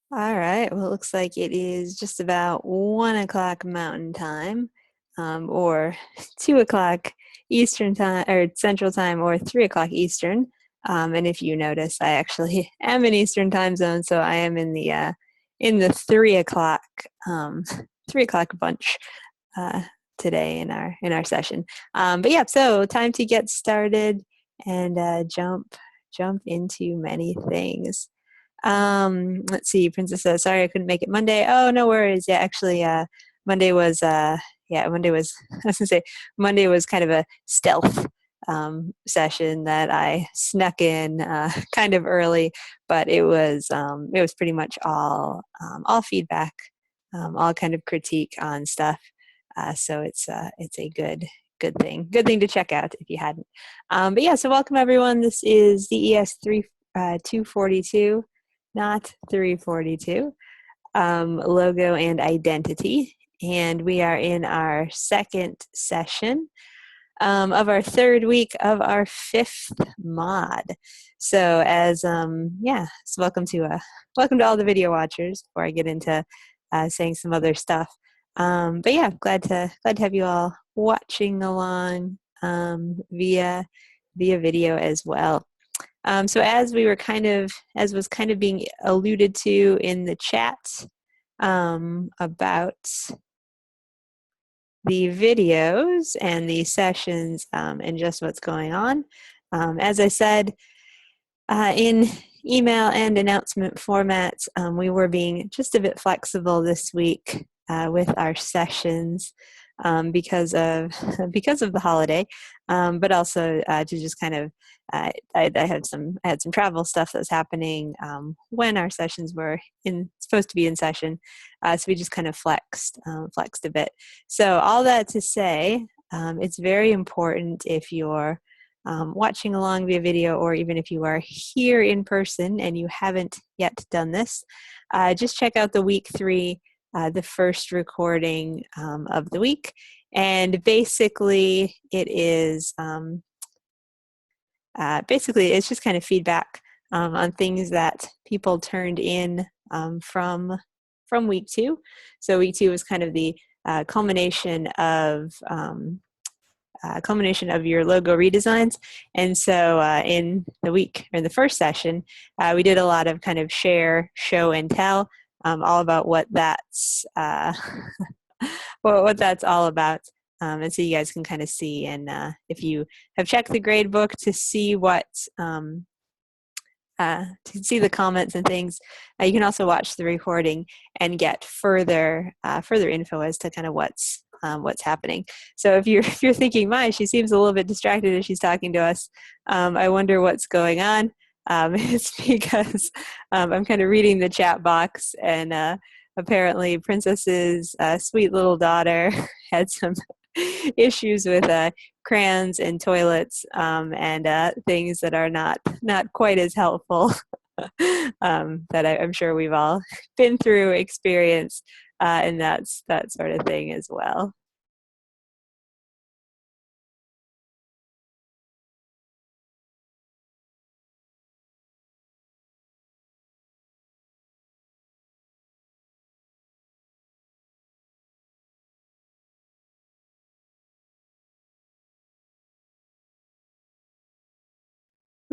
All right. Well, it looks like it is just about 1 o'clock Mountain Time, or 2 o'clock Eastern Time, or Central Time, or 3 o'clock Eastern. And if you notice, I actually am in Eastern Time Zone, so I am in the 3 o'clock 3 o'clock bunch uh, today in our session. But yeah, so time to get started and jump into many things. Let's see. Princess says, sorry I couldn't make it Monday. Oh, no worries. Yeah, actually, Monday was, Monday was, I was gonna say, Monday was kind of a stealth session that I snuck in kind of early, but it was pretty much all feedback, all kind of critique on stuff. So it's a good thing to check out if you hadn't. But yeah, so welcome everyone. This is DES 242, not 342, logo and identity. And we are in our second session of our third week of our fifth mod. So so welcome to all the video watchers before I get into saying some other stuff. But yeah, glad to have you all watching along via video as well. So as was kind of being alluded to in the chat about the videos and the sessions and just what's going on. As I said, in email and announcement formats, we were being just a bit flexible this week with our sessions because of the holiday, but also to just kind of I had some travel stuff that was happening when our sessions were supposed to be in session, so we just kind of flexed a bit. So all that to say, it's very important if you're watching along via video, or even if you are here in person and you haven't yet done this, just check out the week 3, the first recording of the week. And basically it's just kind of feedback on things that people turned in from week 2. So week 2 was kind of the culmination of your logo redesigns. And so in the first session, we did a lot of kind of share, show, and tell, all about what that's what that's all about. And so you guys can kind of see, and if you have checked the grade book to see the comments and things, you can also watch the recording and get further info as to kind of what's happening. So if you're thinking, she seems a little bit distracted as she's talking to us, I wonder what's going on. It's because I'm kind of reading the chat box, and apparently Princess's sweet little daughter had some issues with crayons and toilets, and things that are not quite as helpful that I'm sure we've all been through, experienced, and that's that sort of thing as well.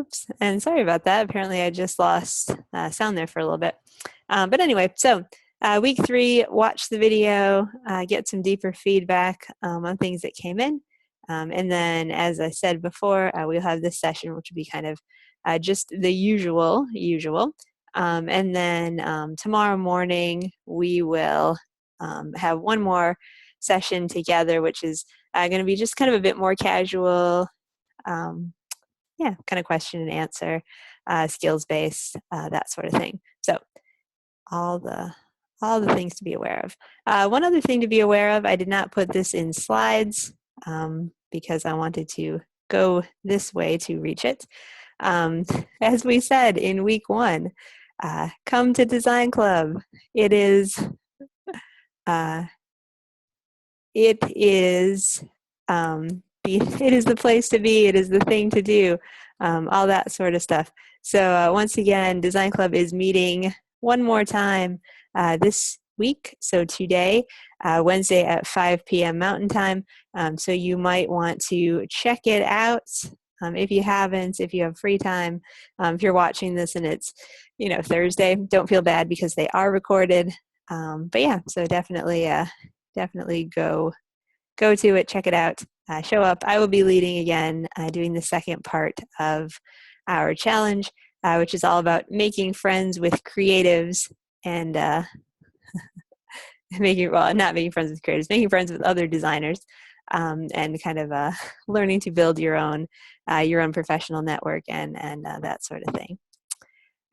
Oops, and sorry about that. Apparently I just lost sound there for a little bit. But anyway, so week 3, watch the video, get some deeper feedback on things that came in. And then, as I said before, we'll have this session, which will be kind of just the usual. And then tomorrow morning, we will have one more session together, which is going to be just kind of a bit more casual. Kind of question and answer, skills based, that sort of thing. So all the things to be aware of. One other thing to be aware of, I did not put this in slides because I wanted to go this way to reach it. As we said in week 1, come to Design Club. It is the place to be. It is the thing to do, all that sort of stuff. So once again, Design Club is meeting one more time this week. So today, Wednesday at 5 p.m. Mountain Time. So you might want to check it out. If you haven't, if you have free time, if you're watching this and it's, Thursday, don't feel bad because they are recorded. But yeah, so definitely go to it, check it out, show up. I will be leading again, doing the second part of our challenge, which is all about making friends with creatives and not making friends with creatives, making friends with other designers, and kind of learning to build your own professional network and that sort of thing.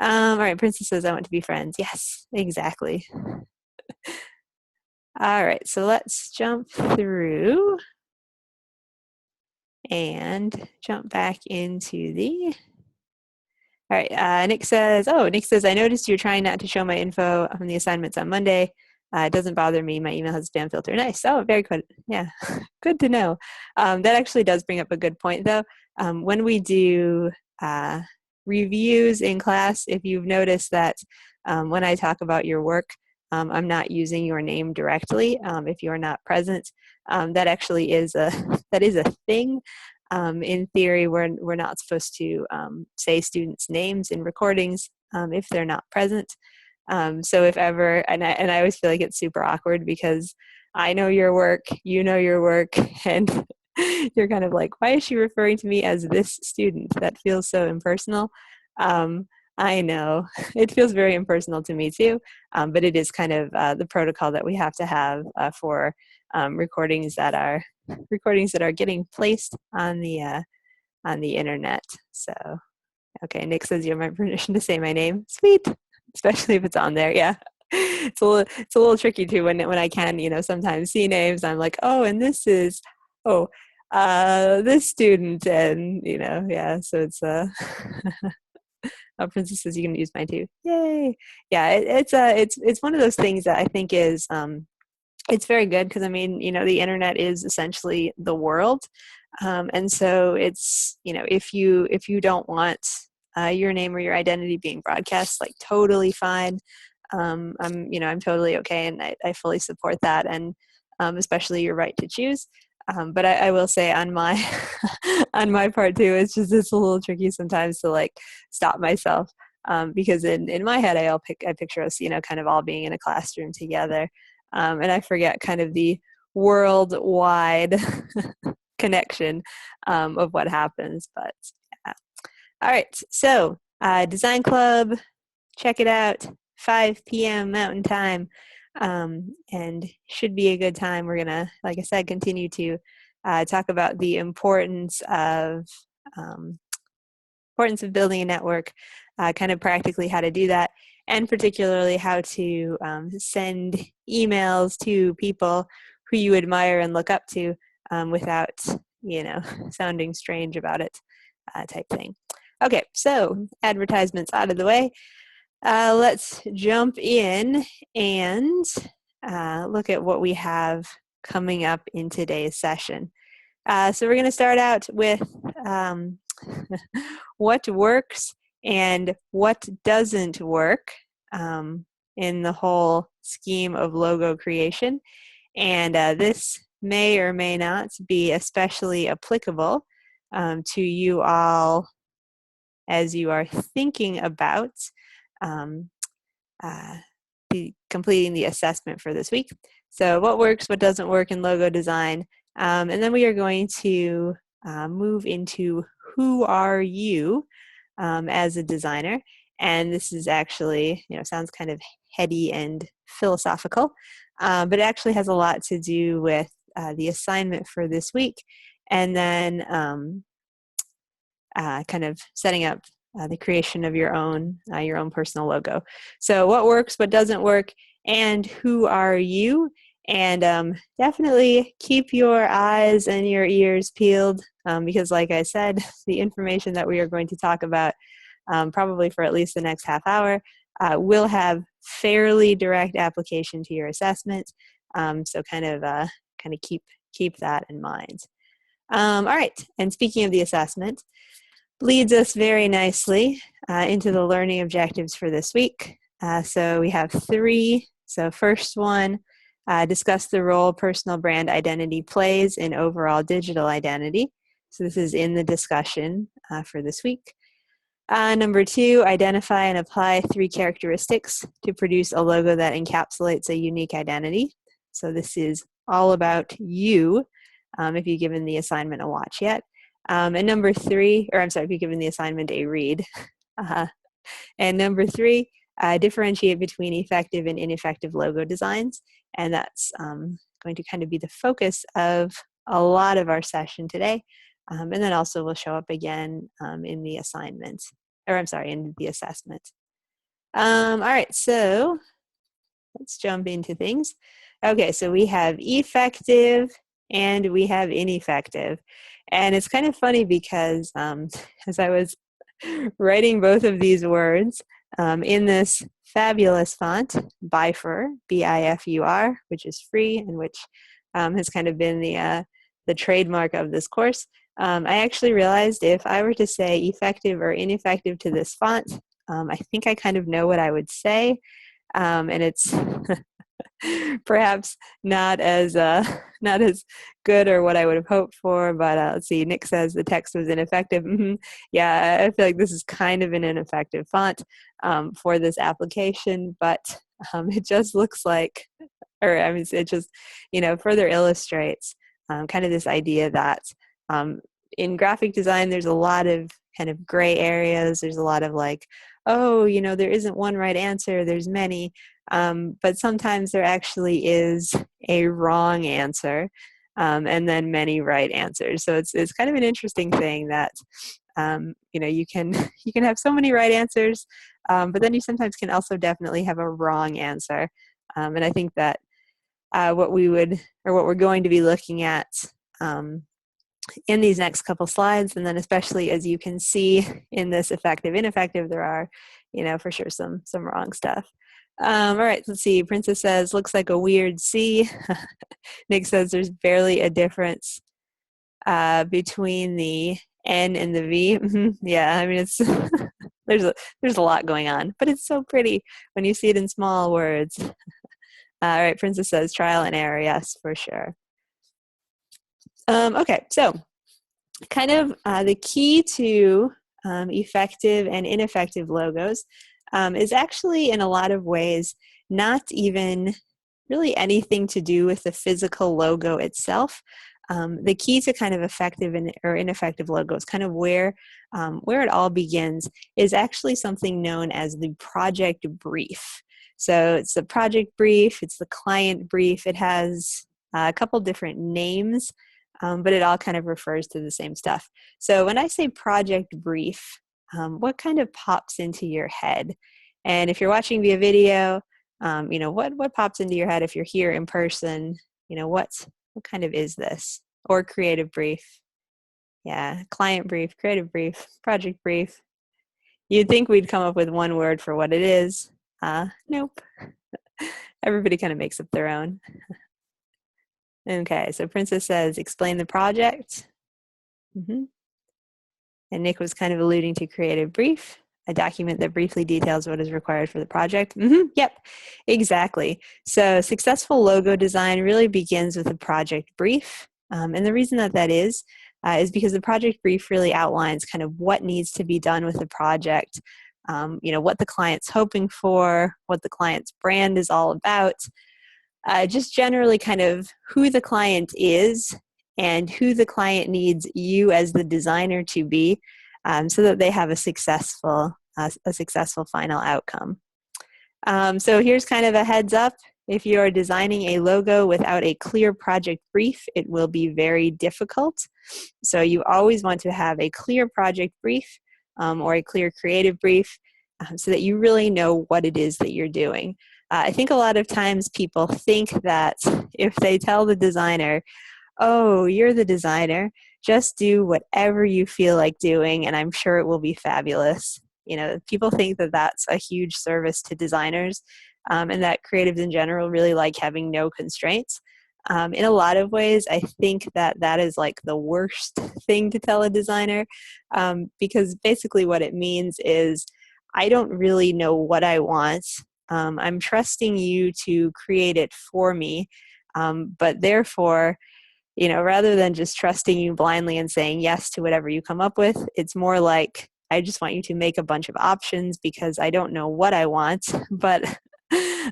All right, Princess says, I want to be friends. Yes, exactly. All right, so let's jump through and jump back into the... All right, Nick says, I noticed you're trying not to show my info from the assignments on Monday. It doesn't bother me. My email has a spam filter. Nice. Oh, very good. Yeah, good to know. That actually does bring up a good point, though. When we do reviews in class, if you've noticed that when I talk about your work, I'm not using your name directly if you're not present. That actually is a thing. In theory, we're not supposed to say students' names in recordings if they're not present. So if ever, and I always feel like it's super awkward because I know your work, you know your work, and you're kind of like, why is she referring to me as this student? That feels so impersonal. I know it feels very impersonal to me too, but it is kind of the protocol that we have to have for recordings that are getting placed on the internet. So, okay, Nick says you have my permission to say my name. Sweet, especially if it's on there. Yeah, it's a little tricky too when I can sometimes see names. I'm like, oh, and this is this student, and yeah. So it's Oh, Princess says you can use mine too. Yay! Yeah, it's one of those things that I think is it's very good because the internet is essentially the world, and so it's if you don't want your name or your identity being broadcast, like totally fine. I'm totally okay, and I fully support that, and especially your right to choose. But I will say on my on my part too, it's a little tricky sometimes to like stop myself because in my head I picture us kind of all being in a classroom together, and I forget kind of the worldwide connection of what happens. But yeah. All right, so Design Club, check it out, 5 p.m. Mountain Time. And should be a good time. We're gonna, like I said, continue to talk about the importance of building a network, kind of practically how to do that, and particularly how to send emails to people who you admire and look up to without sounding strange about it, type thing. Okay, so advertisements out of the way. Let's jump in and look at what we have coming up in today's session. So we're going to start out with what works and what doesn't work in the whole scheme of logo creation. And this may or may not be especially applicable to you all as you are thinking about completing the assessment for this week. So what works, what doesn't work in logo design. And then we are going to move into who are you as a designer. And this is actually, sounds kind of heady and philosophical, but it actually has a lot to do with the assignment for this week. And then kind of setting up the creation of your own personal logo. So what works, what doesn't work, and who are you? And definitely keep your eyes and your ears peeled because like I said, the information that we are going to talk about probably for at least the next half hour will have fairly direct application to your assessment. So kind of keep that in mind. All right, and speaking of the assessment, leads us very nicely into the learning objectives for this week. So we have 3. So first one, discuss the role personal brand identity plays in overall digital identity. So this is in the discussion for this week. Number 2, identify and apply 3 characteristics to produce a logo that encapsulates a unique identity. So this is all about you, if you've given the assignment a watch yet. And number 3, or I'm sorry, if you've given the assignment a read. And number 3, differentiate between effective and ineffective logo designs. And that's going to kind of be the focus of a lot of our session today. And then also will show up again in the assignment, or I'm sorry, in the assessment. All right, so let's jump into things. Okay, so we have effective and we have ineffective. And it's kind of funny because as I was writing both of these words in this fabulous font, Bifur, B-I-F-U-R, which is free and which has kind of been the trademark of this course. I actually realized if I were to say effective or ineffective to this font, I think I kind of know what I would say, and it's perhaps not as good or what I would have hoped for. But let's see. Nick says the text was ineffective. Yeah, I feel like this is kind of an ineffective font for this application, but it just looks like, or I mean, it just further illustrates kind of this idea that in graphic design, there's a lot of kind of gray areas. There's a lot of like, oh, there isn't one right answer. There's many. But sometimes there actually is a wrong answer and then many right answers. So it's kind of an interesting thing that, you can have so many right answers, but then you sometimes can also definitely have a wrong answer. And I think that what we're going to be looking at in these next couple slides, and then especially as you can see in this effective, ineffective, there are, for sure some wrong stuff. All right, let's see. Princess says, looks like a weird C. Nick says there's barely a difference between the N and the V. Yeah, I mean, it's there's a lot going on, but it's so pretty when you see it in small words. All right, Princess says trial and error. Yes, for sure. Okay, so kind of the key to effective and ineffective logos is actually in a lot of ways not even really anything to do with the physical logo itself. The key to kind of effective or ineffective logos, kind of where it all begins, is actually something known as the project brief. So it's the project brief, it's the client brief. It has a couple different names, but it all kind of refers to the same stuff. So when I say project brief, what kind of pops into your head? And if you're watching via video, what pops into your head if you're here in person? What kind of is this? Or creative brief? Yeah, client brief, creative brief, project brief. You'd think we'd come up with one word for what it is. Nope. Everybody kind of makes up their own. Okay, so Princess says, explain the project. And Nick was kind of alluding to creative brief, a document that briefly details what is required for the project. Yep, exactly. So successful logo design really begins with a project brief. And the reason that is because the project brief really outlines kind of what needs to be done with the project, what the client's hoping for, what the client's brand is all about, just generally kind of who the client is and who the client needs you as the designer to be, so that they have a successful final outcome. So here's kind of a heads up. If you're designing a logo without a clear project brief, it will be very difficult. So you always want to have a clear project brief or a clear creative brief so that you really know what it is that you're doing. I think a lot of times people think that if they tell the designer, oh, you're the designer, just do whatever you feel like doing and I'm sure it will be fabulous. People think that that's a huge service to designers and that creatives in general really like having no constraints. In a lot of ways, I think that is like the worst thing to tell a designer because basically what it means is I don't really know what I want. I'm trusting you to create it for me. But therefore, rather than just trusting you blindly and saying yes to whatever you come up with, it's more like, I just want you to make a bunch of options because I don't know what I want, but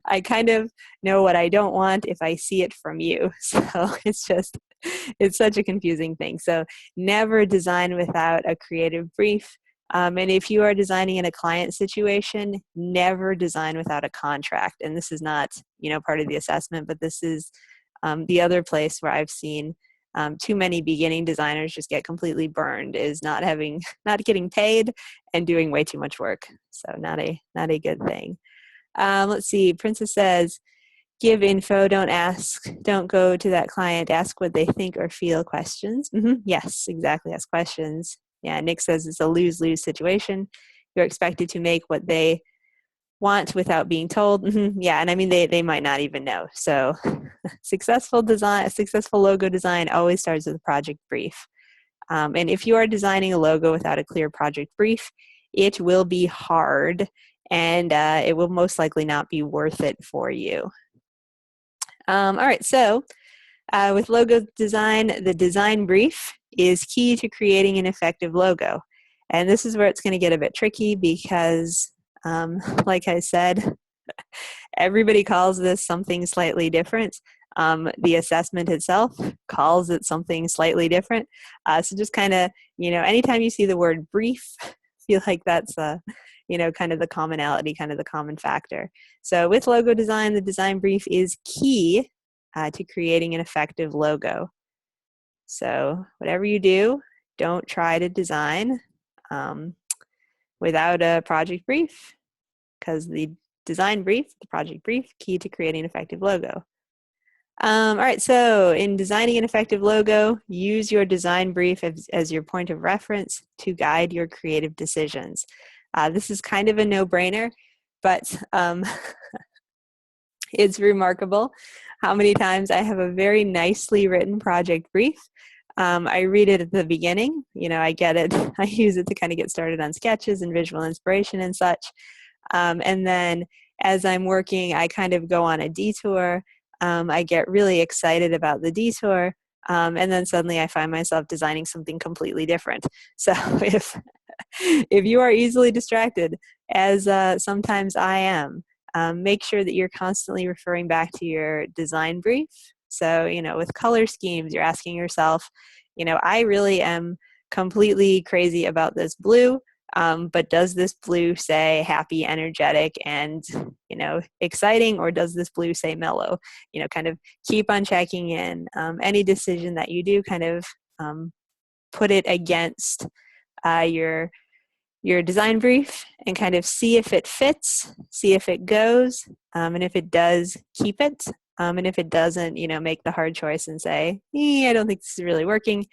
I kind of know what I don't want if I see it from you. So it's such a confusing thing. So never design without a creative brief. And if you are designing in a client situation, never design without a contract. And this is not, part of the assessment, but this is the other place where I've seen too many beginning designers just get completely burned, is not getting paid and doing way too much work. So not a good thing. Let's see. Princess says, give info, don't ask. Don't go to that client. Ask what they think or feel questions. Yes, exactly. Ask questions. Yeah, Nick says it's a lose-lose situation. You're expected to make what they want without being told. Yeah, and I mean, they might not even know. So successful logo design always starts with a project brief. And if you are designing a logo without a clear project brief, it will be hard, and it will most likely not be worth it for you. All right, so with logo design, the design brief is key to creating an effective logo. And this is where it's going to get a bit tricky because, like I said, everybody calls this something slightly different. The assessment itself calls it something slightly different. So just kind of, anytime you see the word brief, feel like that's, kind of the commonality, kind of the common factor. So with logo design, the design brief is key to creating an effective logo. So whatever you do, don't try to design without a project brief, because the design brief, the project brief, key to creating an effective logo. All right, so in designing an effective logo, use your design brief as your point of reference to guide your creative decisions. This is kind of a no-brainer, but it's remarkable how many times I have a very nicely written project brief. I read it at the beginning, I get it. I use it to kind of get started on sketches and visual inspiration and such. And then as I'm working, I kind of go on a detour. I get really excited about the detour. And then suddenly I find myself designing something completely different. So if you are easily distracted, as sometimes I am, make sure that you're constantly referring back to your design brief. So, with color schemes, you're asking yourself, I really am completely crazy about this blue, but does this blue say happy, energetic, and, exciting, or does this blue say mellow? Kind of keep on checking in. Any decision that you do, kind of put it against your design brief and kind of see if it fits, see if it goes, and if it does, keep it. And if it doesn't, make the hard choice and say, I don't think this is really working.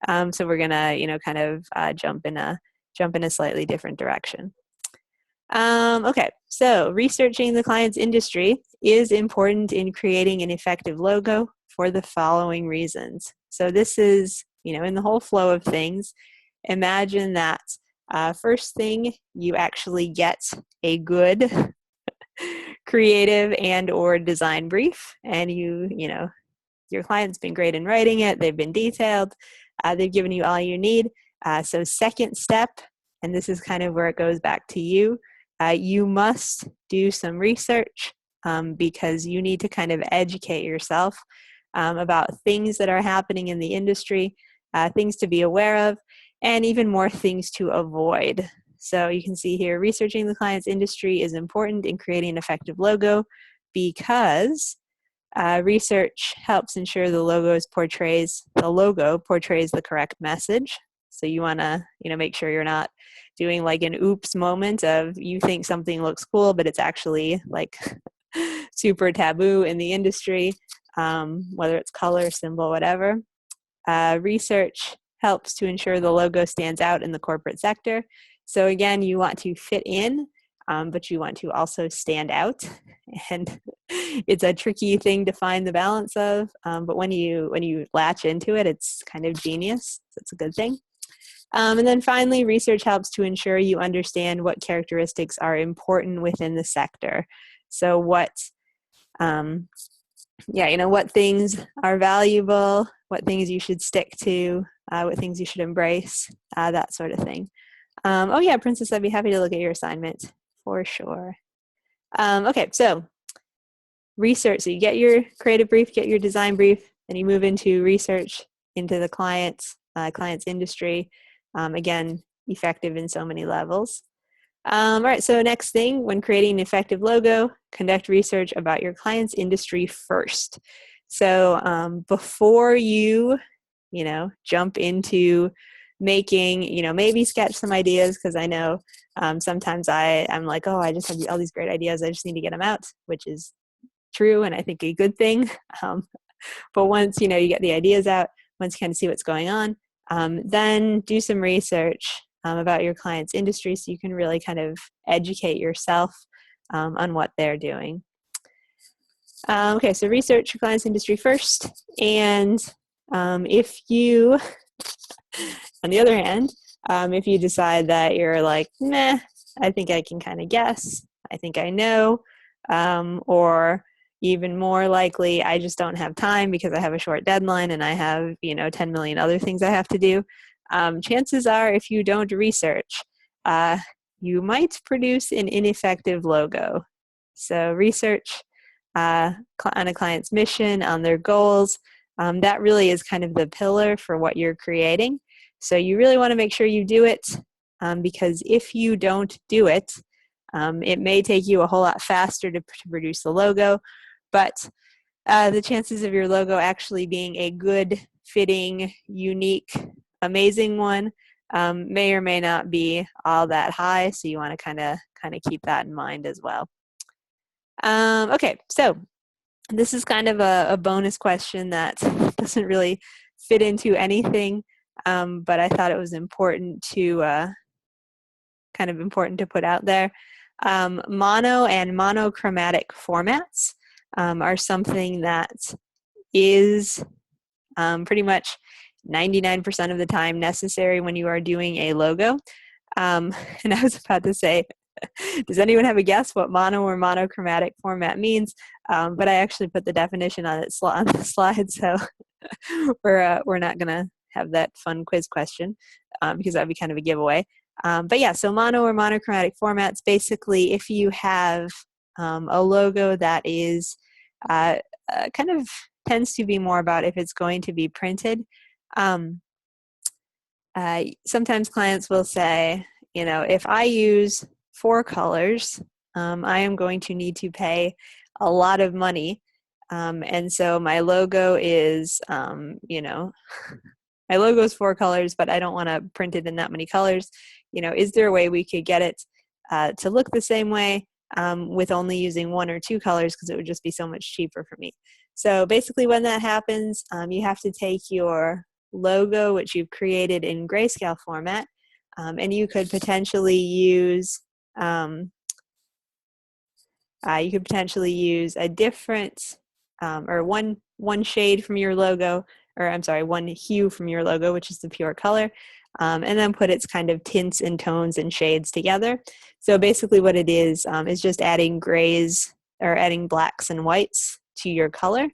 So we're gonna, kind of jump in a slightly different direction. Okay, so researching the client's industry is important in creating an effective logo for the following reasons. So this is, in the whole flow of things, imagine that first thing, you actually get a good creative and or design brief, and your client's been great in writing it, they've been detailed, they've given you all you need. So second step, and this is kind of where it goes back to you, you must do some research because you need to kind of educate yourself about things that are happening in the industry, things to be aware of, and even more things to avoid. So you can see here, researching the client's industry is important in creating an effective logo because research helps ensure the logo portrays the correct message. So you want to, make sure you're not doing like an oops moment of you think something looks cool, but it's actually like super taboo in the industry, whether it's color, symbol, whatever. Research helps to ensure the logo stands out in the corporate sector. So again, you want to fit in, but you want to also stand out. And it's a tricky thing to find the balance of, but when you latch into it, it's kind of genius. So it's a good thing. And then finally, research helps to ensure you understand what characteristics are important within the sector. So what, what things are valuable, what things you should stick to, what things you should embrace, that sort of thing. Oh yeah, Princess, I'd be happy to look at your assignment for sure. Okay, so research. So you get your creative brief, get your design brief, then you move into research into the client's industry. Again, effective in so many levels. All right, so next thing, when creating an effective logo, conduct research about your client's industry first. So before you jump into making, maybe sketch some ideas, because I know sometimes I'm like, oh, I just have all these great ideas, I just need to get them out, which is true and I think a good thing. But once you get the ideas out, once you kind of see what's going on, then do some research about your client's industry so you can really kind of educate yourself on what they're doing. Okay, so research your client's industry first, and if you, on the other hand, if you decide that you're like, meh, I think I can kind of guess, I think I know, or even more likely, I just don't have time because I have a short deadline and I have, 10 million other things I have to do. Chances are, if you don't research, you might produce an ineffective logo. So research on a client's mission, on their goals. That really is kind of the pillar for what you're creating. So you really want to make sure you do it, because if you don't do it, it may take you a whole lot faster to produce the logo, but the chances of your logo actually being a good, fitting, unique, amazing one may or may not be all that high. So you want to kind of keep that in mind as well. Okay, so this is kind of a bonus question that doesn't really fit into anything, but I thought it was important to put out there. Mono and monochromatic formats are something that is pretty much 99% of the time necessary when you are doing a logo. And I was about to say, does anyone have a guess what mono or monochromatic format means? But I actually put the definition on the slide, so we're not going to have that fun quiz question because that would be kind of a giveaway. But yeah, so mono or monochromatic formats, basically if you have a logo that is kind of tends to be more about if it's going to be printed. Sometimes clients will say, if I use 4 colors, I am going to need to pay a lot of money. And so my logo is, my logo is 4 colors, but I don't want to print it in that many colors. Is there a way we could get it to look the same way with only using 1 or 2 colors, because it would just be so much cheaper for me. So basically when that happens, you have to take your logo, which you've created in grayscale format, and you could potentially use a different or one shade from your logo, or I'm sorry, one hue from your logo, which is the pure color, and then put its kind of tints and tones and shades together. So basically what it is just adding grays or adding blacks and whites to your color.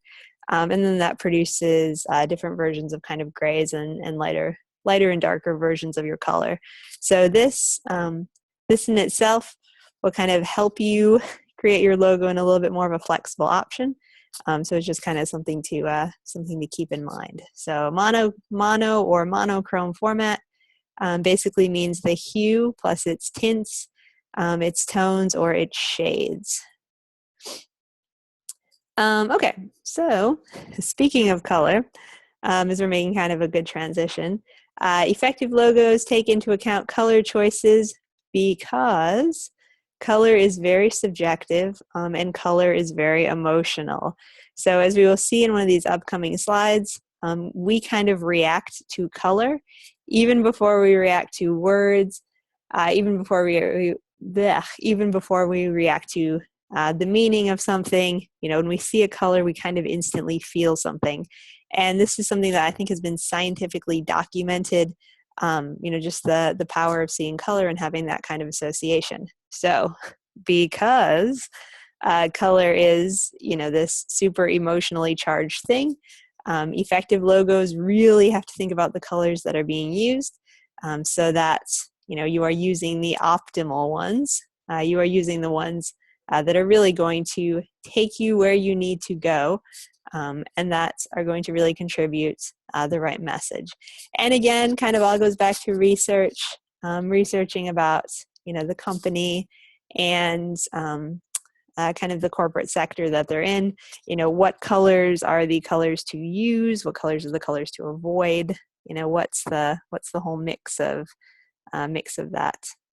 And then that produces different versions of kind of grays and lighter and darker versions of your color. So this in itself will kind of help you create your logo in a little bit more of a flexible option. So it's just kind of something to keep in mind. So mono or monochrome format basically means the hue plus its tints, its tones, or its shades. Okay, so speaking of color, as we're making kind of a good transition, effective logos take into account color choices because color is very subjective and color is very emotional. So as we will see in one of these upcoming slides, we kind of react to color even before we react to words, even before we react to the meaning of something. When we see a color, we kind of instantly feel something. And this is something that I think has been scientifically documented just the power of seeing color and having that kind of association. So because color is, this super emotionally charged thing, effective logos really have to think about the colors that are being used, so that, you are using the optimal ones. You are using the ones that are really going to take you where you need to go, and that are going to really contribute the right message. And again, kind of all goes back to research, researching about, the company and kind of the corporate sector that they're in. What colors are the colors to use? What colors are the colors to avoid? What's the whole mix of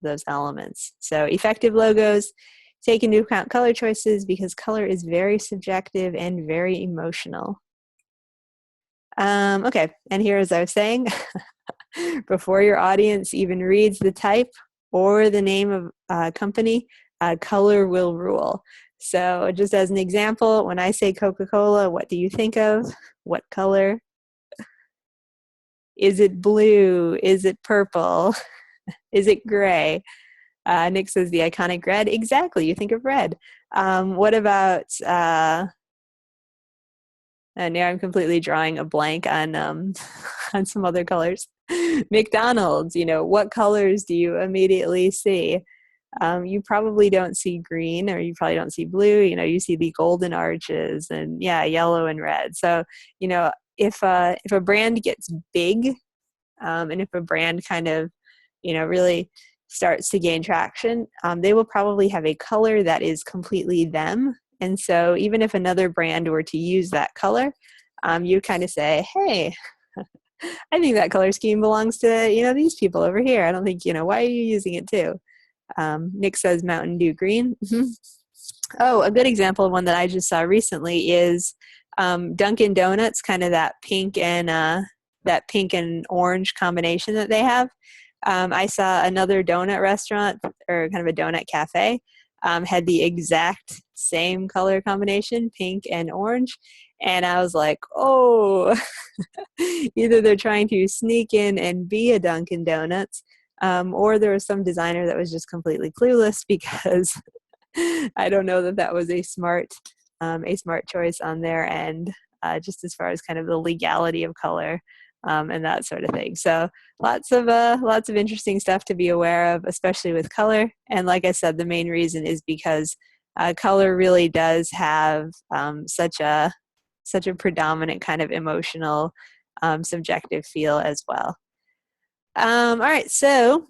those elements. So effective logos take into account color choices because color is very subjective and very emotional. Okay, and here, as I was saying, before your audience even reads the type or the name of a company, color will rule. So just as an example, when I say Coca-Cola, what do you think of? What color? Is it blue? Is it purple? Is it gray? Nick says the iconic red. Exactly, you think of red. What about, now I'm completely drawing a blank on on some other colors. McDonald's, what colors do you immediately see? You probably don't see green, or you probably don't see blue. You see the golden arches and yellow and red. So, if a brand gets big, and if a brand kind of, really starts to gain traction, they will probably have a color that is completely them. And so even if another brand were to use that color, you kind of say, hey, I think that color scheme belongs to, these people over here. I don't think, why are you using it too? Nick says Mountain Dew green. Oh, a good example of one that I just saw recently is Dunkin' Donuts, kind of that pink and orange combination that they have. I saw another donut restaurant, or kind of a donut cafe, had the exact same color combination, pink and orange. And I was like, oh, either they're trying to sneak in and be a Dunkin' Donuts, or there was some designer that was just completely clueless, because I don't know that was a smart choice on their end, just as far as kind of the legality of color. And that sort of thing. So lots of interesting stuff to be aware of, especially with color. And like I said, the main reason is because color really does have such a predominant kind of emotional, subjective feel as well. All right, so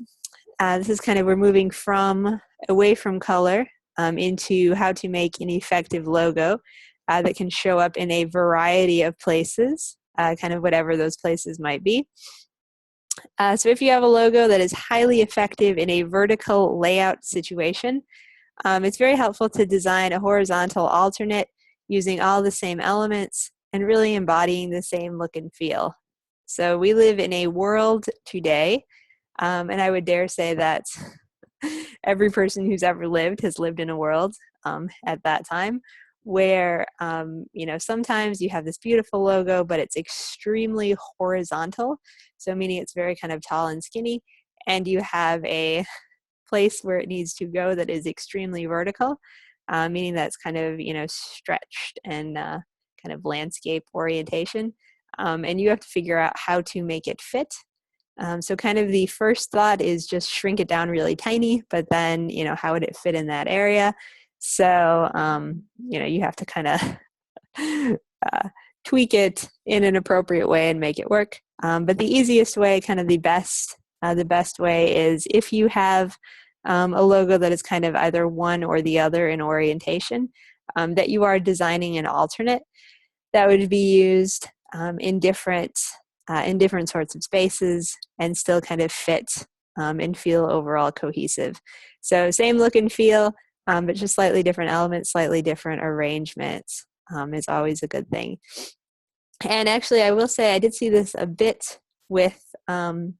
this is kind of, we're moving away from color into how to make an effective logo that can show up in a variety of places. Kind of whatever those places might be. So if you have a logo that is highly effective in a vertical layout situation, it's very helpful to design a horizontal alternate using all the same elements and really embodying the same look and feel. So we live in a world today, and I would dare say that every person who's ever lived has lived in a world at that time, where sometimes you have this beautiful logo, but it's extremely horizontal, so meaning it's very kind of tall and skinny, and you have a place where it needs to go that is extremely vertical, meaning that's kind of stretched and kind of landscape orientation, and you have to figure out how to make it fit. So kind of the first thought is just shrink it down really tiny, but then how would it fit in that area? So, you have to kind of tweak it in an appropriate way and make it work. But the easiest way, kind of the best way, is if you have a logo that is kind of either one or the other in orientation, that you are designing an alternate that would be used in different sorts of spaces and still kind of fit and feel overall cohesive. So same look and feel, but just slightly different elements, slightly different arrangements is always a good thing. And actually, I will say I did see this a bit with some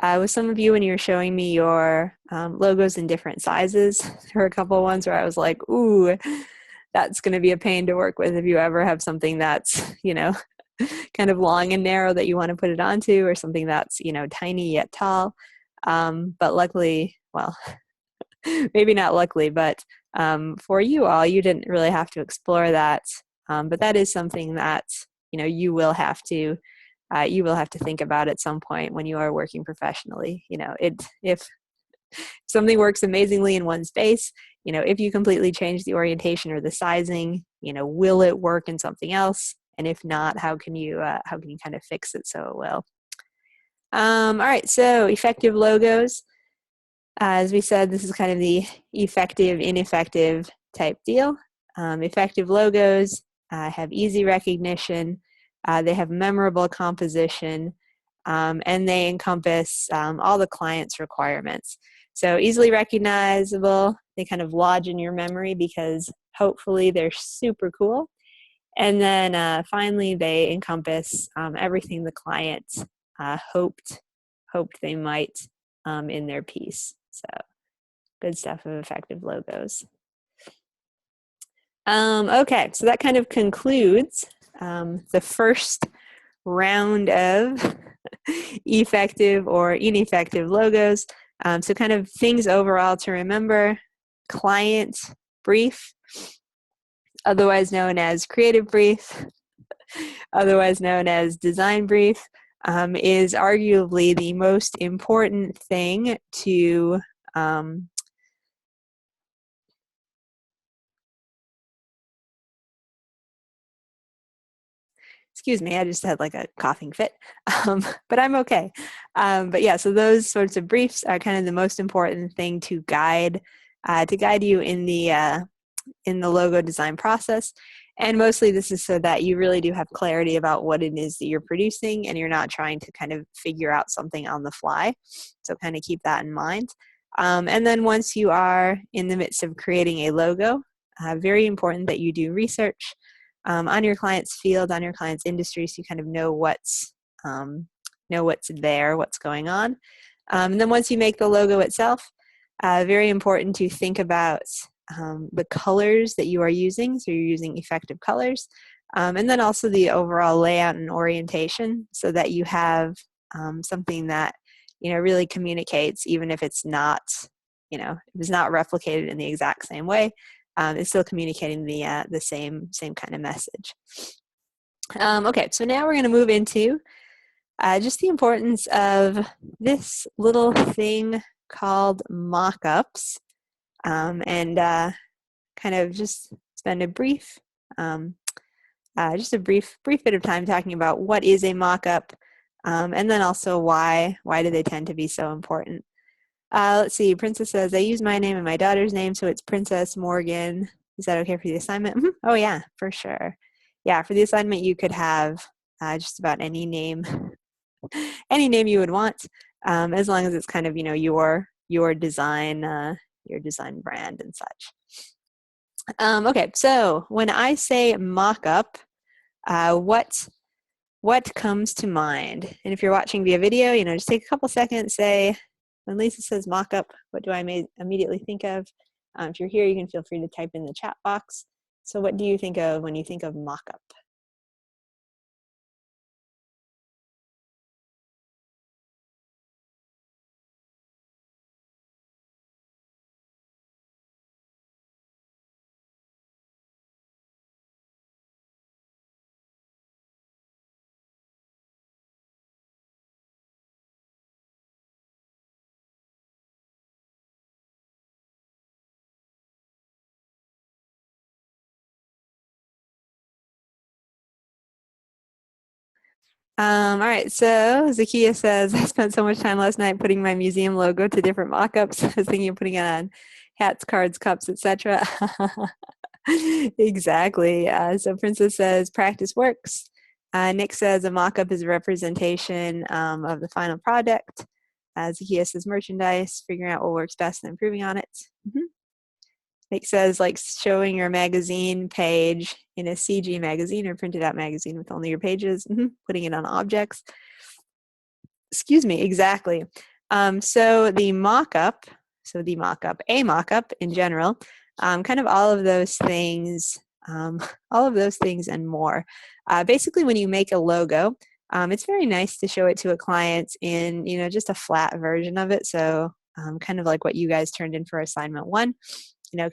of you when you were showing me your logos in different sizes. There were a couple of ones where I was like, ooh, that's going to be a pain to work with if you ever have something that's, kind of long and narrow that you want to put it onto, or something that's, tiny yet tall. But luckily, well, maybe not luckily, but for you all, you didn't really have to explore that. But that is something that, you will have to think about at some point when you are working professionally. If something works amazingly in one space, if you completely change the orientation or the sizing, will it work in something else? And if not, how can you kind of fix it so it will? All right, so effective logos. As we said, this is kind of the effective, ineffective type deal. Effective logos have easy recognition, they have memorable composition, and they encompass all the client's requirements. So easily recognizable, they kind of lodge in your memory because hopefully they're super cool. And then finally, they encompass everything the client hoped they might in their piece. So good stuff of effective logos. Okay, so that kind of concludes the first round of effective or ineffective logos. So kind of things overall to remember: client brief, otherwise known as creative brief, otherwise known as design brief, is arguably the most important thing to excuse me, I just had like a coughing fit, but I'm okay. But yeah, so those sorts of briefs are kind of the most important thing to guide you in the logo design process. And mostly this is so that you really do have clarity about what it is that you're producing and you're not trying to kind of figure out something on the fly. So kind of keep that in mind. And then once you are in the midst of creating a logo, very important that you do research on your client's field, on your client's industry, so you kind of know what's there, what's going on. And then once you make the logo itself, very important to think about the colors that you are using. So you're using effective colors. And then also the overall layout and orientation so that you have something that, really communicates, even if it's not, if it's not replicated in the exact same way. It's still communicating the same kind of message. Okay, so now we're going to move into just the importance of this little thing called mock-ups, and kind of just spend a brief bit of time talking about what is a mock-up, and then also why do they tend to be so important. Let's see, Princess says, I use my name and my daughter's name, so it's Princess Morgan. Is that okay for the assignment? Mm-hmm. Oh yeah, for sure. Yeah, for the assignment you could have just about any name, any name you would want, as long as it's kind of, your design brand and such. Okay, so when I say mock-up, what comes to mind? And if you're watching via video, just take a couple seconds, say, when Lisa says mock-up, what do I immediately think of? If you're here, you can feel free to type in the chat box. So what do you think of when you think of mock-up? All right, so Zakia says, I spent so much time last night putting my museum logo to different mock-ups. I was thinking of putting it on hats, cards, cups, etc. Exactly. So Princess says, practice works. Nick says, a mock-up is a representation of the final product. Zakia says, merchandise, figuring out what works best and improving on it. Mm-hmm. Nick says, like showing your magazine page in a CG magazine or printed out magazine with only your pages, putting it on objects. Excuse me, exactly. So a mock-up in general, kind of all of those things all of those things and more. Basically, when you make a logo, it's very nice to show it to a client in, just a flat version of it. So kind of like what you guys turned in for assignment 1,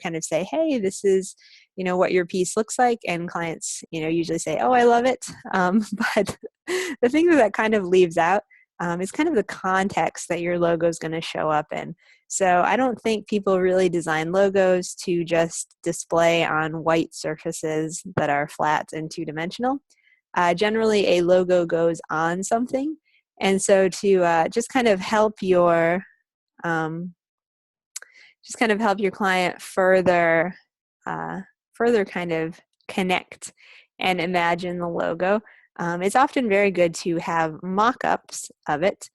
kind of say, hey, this is, what your piece looks like. And clients, usually say, oh, I love it. But the thing that kind of leaves out is kind of the context that your logo is going to show up in. So I don't think people really design logos to just display on white surfaces that are flat and two-dimensional. Generally, a logo goes on something. And so to just kind of help your client further kind of connect and imagine the logo, it's often very good to have mock-ups of it,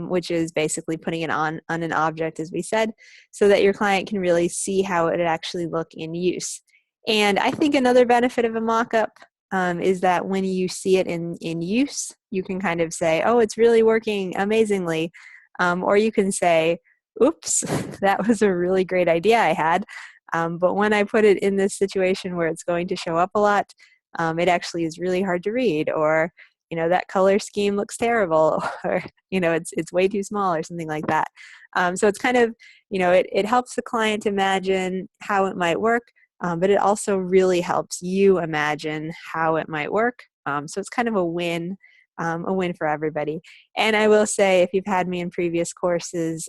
which is basically putting it on an object, as we said, so that your client can really see how it would actually look in use. And I think another benefit of a mock-up is that when you see it in use, you can kind of say, oh, it's really working amazingly. Or you can say, oops, that was a really great idea I had. But when I put it in this situation where it's going to show up a lot, it actually is really hard to read, or, that color scheme looks terrible, or, it's way too small, or something like that. So it's kind of, it helps the client imagine how it might work, but it also really helps you imagine how it might work. So it's kind of a win for everybody. And I will say, if you've had me in previous courses,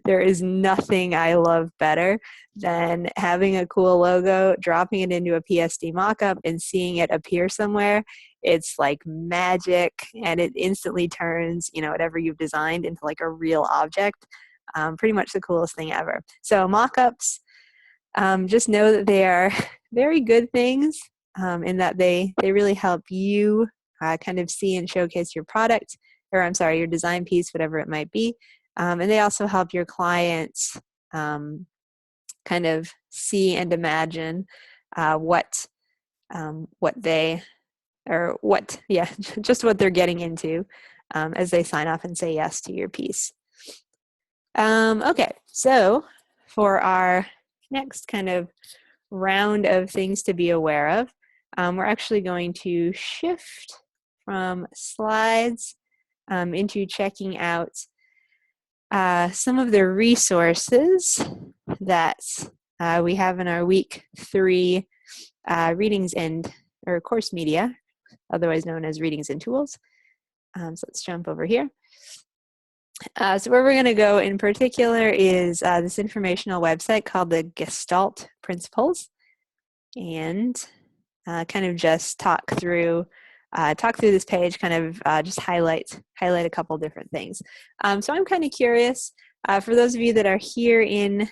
there is nothing I love better than having a cool logo, dropping it into a PSD mockup, and seeing it appear somewhere. It's like magic, and it instantly turns, whatever you've designed into like a real object. Pretty much the coolest thing ever. So mockups, just know that they are very good things, in that they really help you kind of see and showcase your product, or your design piece, whatever it might be. And they also help your clients kind of see and imagine what they, or what, just what they're getting into as they sign off and say yes to your piece. Okay, so for our next kind of round of things to be aware of, we're actually going to shift from slides into checking out some of the resources that we have in our week 3 readings or course media, otherwise known as readings and tools. So let's jump over here. So where we're going to go in particular is this informational website called the Gestalt Principles, and kind of just talk through this page, kind of just highlight a couple different things. So I'm kind of curious, for those of you that are here in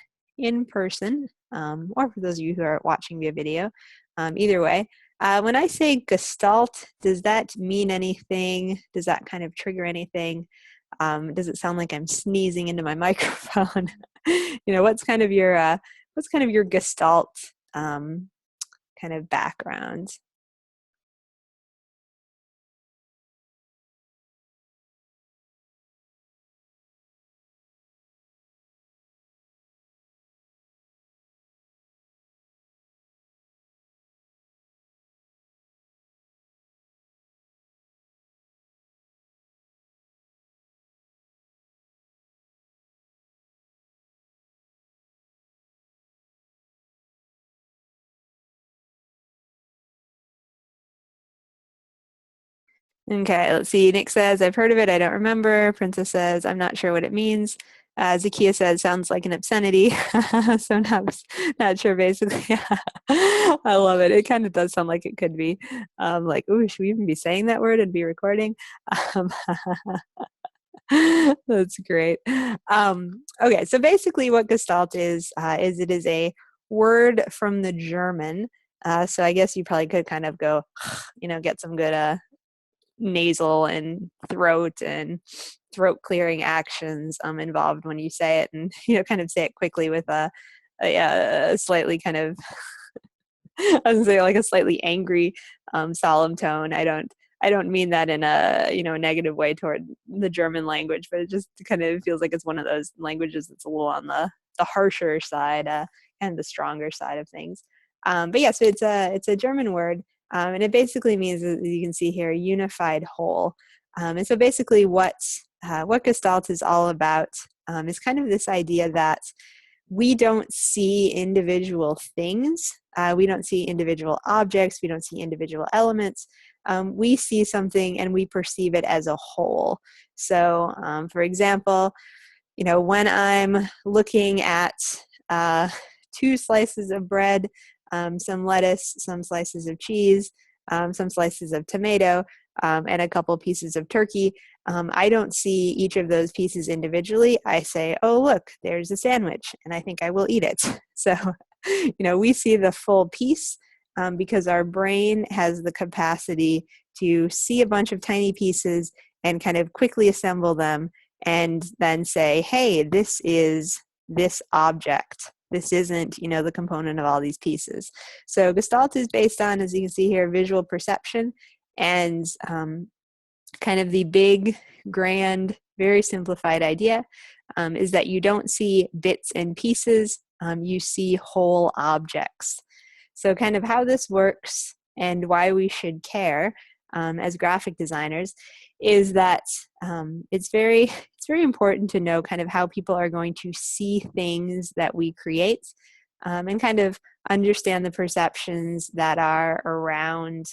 person, or for those of you who are watching via video, either way, when I say Gestalt, does that mean anything? Does that kind of trigger anything? Does it sound like I'm sneezing into my microphone? What's kind of your Gestalt kind of background? Okay, let's see. Nick says, I've heard of it. I don't remember. Princess says, I'm not sure what it means. Zakia says, sounds like an obscenity. So not sure, basically. I love it. It kind of does sound like it could be. Like, ooh, should we even be saying that word and be recording? Um, That's great. Okay, so basically what Gestalt is it is a word from the German. So I guess you probably could kind of go, get some good nasal and throat clearing actions involved when you say it, and kind of say it quickly with a slightly kind of I was gonna say like a slightly angry solemn tone. I don't mean that in a negative way toward the German language, but it just kind of feels like it's one of those languages that's a little on the harsher side and the stronger side of things. But yeah, so it's a German word, and it basically means, as you can see here, unified whole. And so basically, what Gestalt is all about is kind of this idea that we don't see individual things. We don't see individual objects. We don't see individual elements. We see something and we perceive it as a whole. So, for example, when I'm looking at two slices of bread, some lettuce, some slices of cheese, some slices of tomato, and a couple pieces of turkey, I don't see each of those pieces individually. I say, oh, look, there's a sandwich, and I think I will eat it. So, we see the full piece because our brain has the capacity to see a bunch of tiny pieces and kind of quickly assemble them and then say, hey, this is this object. This isn't, the component of all these pieces. So Gestalt is based on, as you can see here, visual perception, and kind of the big, grand, very simplified idea is that you don't see bits and pieces, you see whole objects. So kind of how this works and why we should care as graphic designers is that it's very important to know kind of how people are going to see things that we create, and kind of understand the perceptions that are around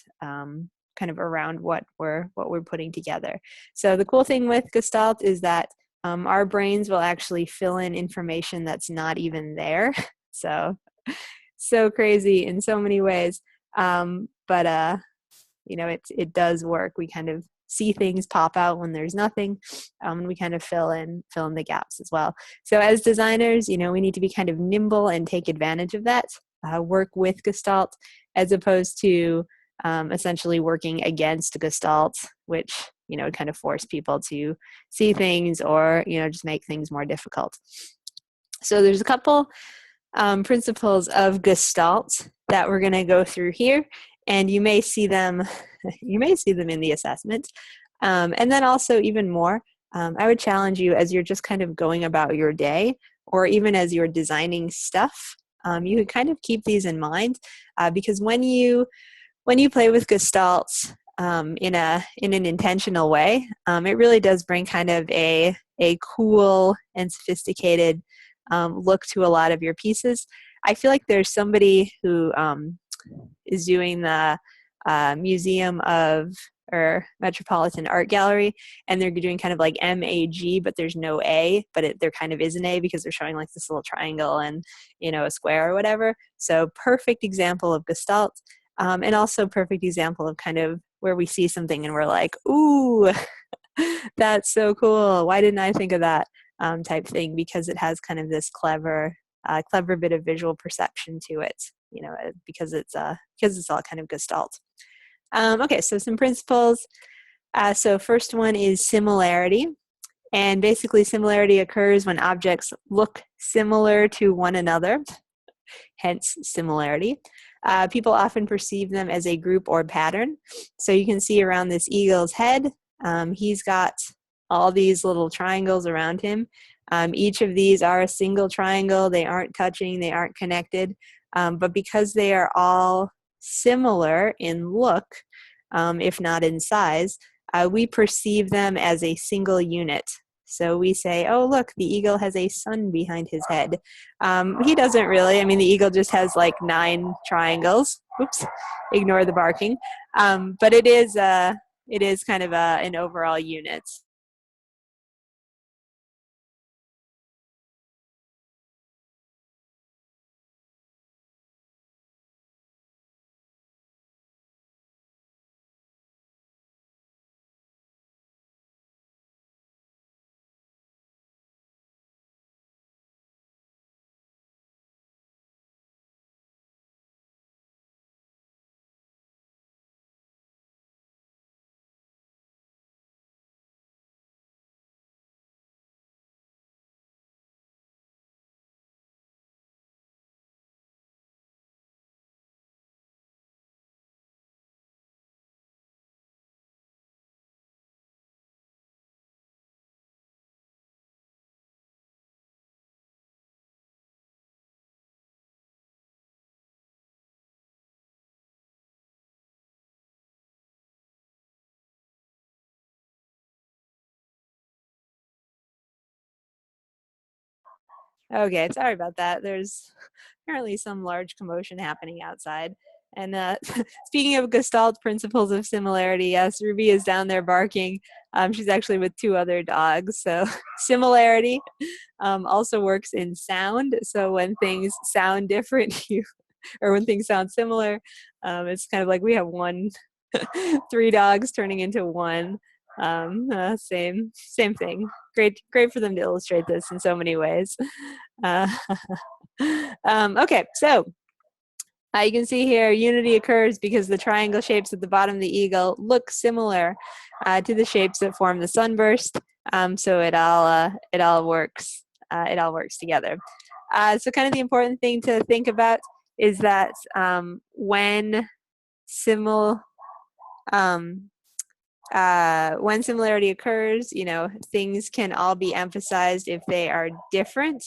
around what we're putting together. So the cool thing with Gestalt is that our brains will actually fill in information that's not even there. So crazy in so many ways. But it does work. We kind of see things pop out when there's nothing, and we kind of fill in the gaps as well. So as designers, we need to be kind of nimble and take advantage of that. Work with Gestalt as opposed to essentially working against Gestalt, which kind of force people to see things or just make things more difficult. So there's a couple principles of Gestalt that we're going to go through here, and you may see them in the assessment, and then also even more, I would challenge you as you're just kind of going about your day, or even as you're designing stuff, you could kind of keep these in mind, because when you play with Gestalt in an intentional way, it really does bring kind of a cool and sophisticated look to a lot of your pieces. I feel like there's somebody who is doing the Museum of or Metropolitan Art Gallery, and they're doing kind of like MAG, but there's no A, but there kind of is an A because they're showing like this little triangle and a square or whatever. So perfect example of Gestalt, and also perfect example of kind of where we see something and we're like, ooh, that's so cool. Why didn't I think of that? Type thing, because it has kind of this clever bit of visual perception to it, because it's all kind of Gestalt. Okay, so some principles. So first one is similarity. And basically similarity occurs when objects look similar to one another, hence similarity. People often perceive them as a group or pattern. So you can see around this eagle's head, he's got all these little triangles around him. Each of these are a single triangle. They aren't touching, they aren't connected. But because they are all similar in look, if not in size, we perceive them as a single unit. So we say, oh, look, the eagle has a sun behind his head. He doesn't really. I mean, the eagle just has like 9 triangles. Oops, ignore the barking. But it is kind of an overall unit. Okay, sorry about that. There's apparently some large commotion happening outside. And speaking of Gestalt principles of similarity, yes, Ruby is down there barking. She's actually with two other dogs. So similarity also works in sound. So when things sound different, or when things sound similar, it's kind of like we have three dogs turning into one. Same thing. Great for them to illustrate this in so many ways. Uh, okay, so you can see here unity occurs because the triangle shapes at the bottom of the eagle look similar to the shapes that form the sunburst. So it all works. It all works together. So kind of the important thing to think about is that when when similarity occurs, things can all be emphasized if they are different.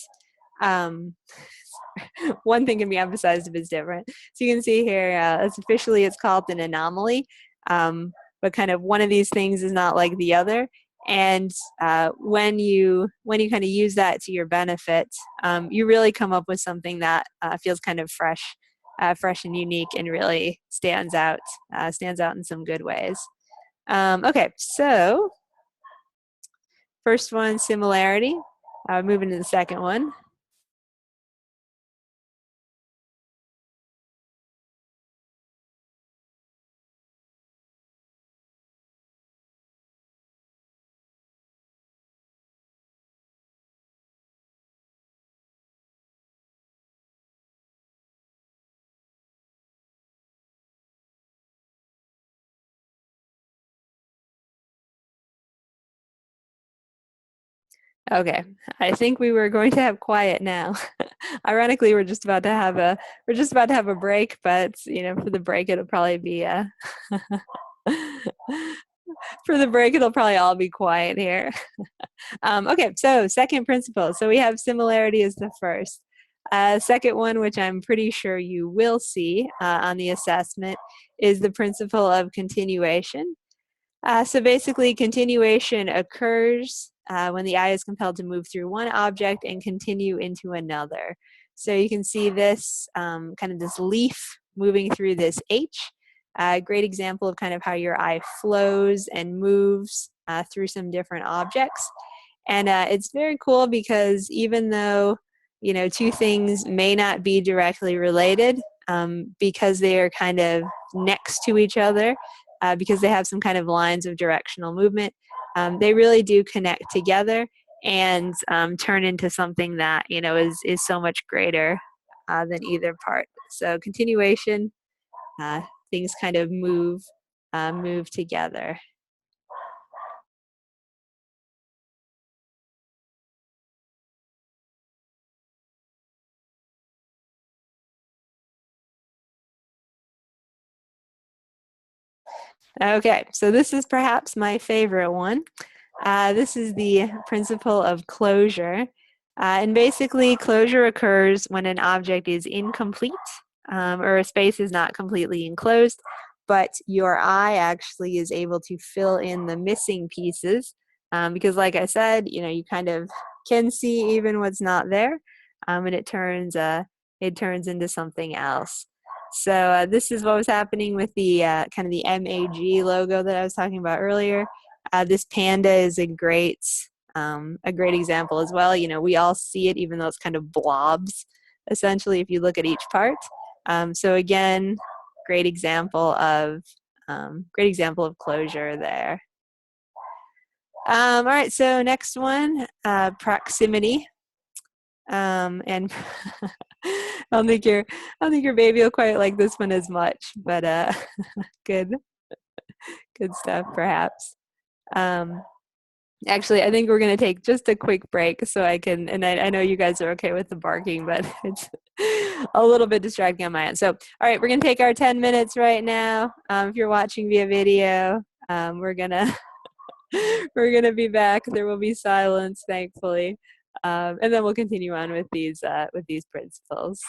One thing can be emphasized if it's different. So you can see here, officially it's called an anomaly, but kind of one of these things is not like the other. And when you kind of use that to your benefit, you really come up with something that feels kind of fresh and unique, and really stands out in some good ways. Okay, so first one, similarity. Moving to the second one. Okay, I think we were going to have quiet now. Ironically, we're just about to have a break, but for the break it'll probably be for the break it'll probably all be quiet here. Okay, so second principle. So we have similarity as the first. Second one, which I'm pretty sure you will see on the assessment, is the principle of continuation. So basically, continuation occurs when the eye is compelled to move through one object and continue into another. So you can see this kind of this leaf moving through this H. Great example of kind of how your eye flows and moves through some different objects. And it's very cool because even though two things may not be directly related, because they are kind of next to each other, because they have some kind of lines of directional movement, they really do connect together and turn into something that is so much greater than either part. So continuation, uh, things kind of move together. Okay, so this is perhaps my favorite one. This is the principle of closure. And basically, closure occurs when an object is incomplete or a space is not completely enclosed, but your eye actually is able to fill in the missing pieces. Because, like I said, you kind of can see even what's not there, and it turns into something else. So this is what was happening with the kind of the MAG logo that I was talking about earlier. This panda is a great example as well. We all see it, even though it's kind of blobs, essentially, if you look at each part. So again, great example of closure there. All right, so next one, proximity. And I don't think your baby will quite like this one as much, but good stuff perhaps. Actually, I think we're going to take just a quick break so I can, and I know you guys are okay with the barking, but it's a little bit distracting on my end. So, all right, we're going to take our 10 minutes right now. If you're watching via video, we're going to we're going to be back. There will be silence, thankfully. And then we'll continue on with these principles.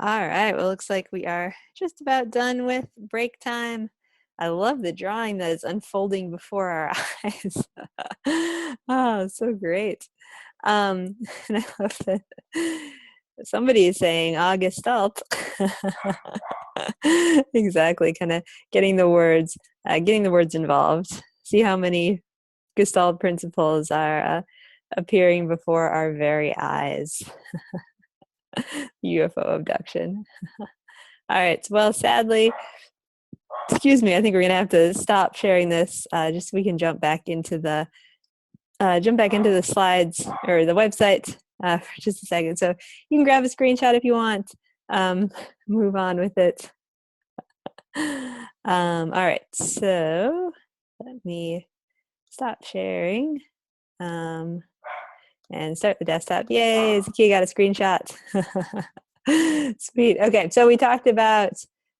All right, well, looks like we are just about done with break time. I love the drawing that is unfolding before our eyes. Oh, so great. And I love that somebody is saying Augustalt. Exactly, kind of getting the words involved. See how many Gestalt principles are appearing before our very eyes. UFO abduction. All right. Well, sadly, excuse me. I think we're gonna have to stop sharing this, just so we can jump back into the slides or the website for just a second. So you can grab a screenshot if you want. Um, Move on with it. All right. So let me stop sharing. And start the desktop. Yay, Zakiya got a screenshot. Sweet. Okay, so we talked about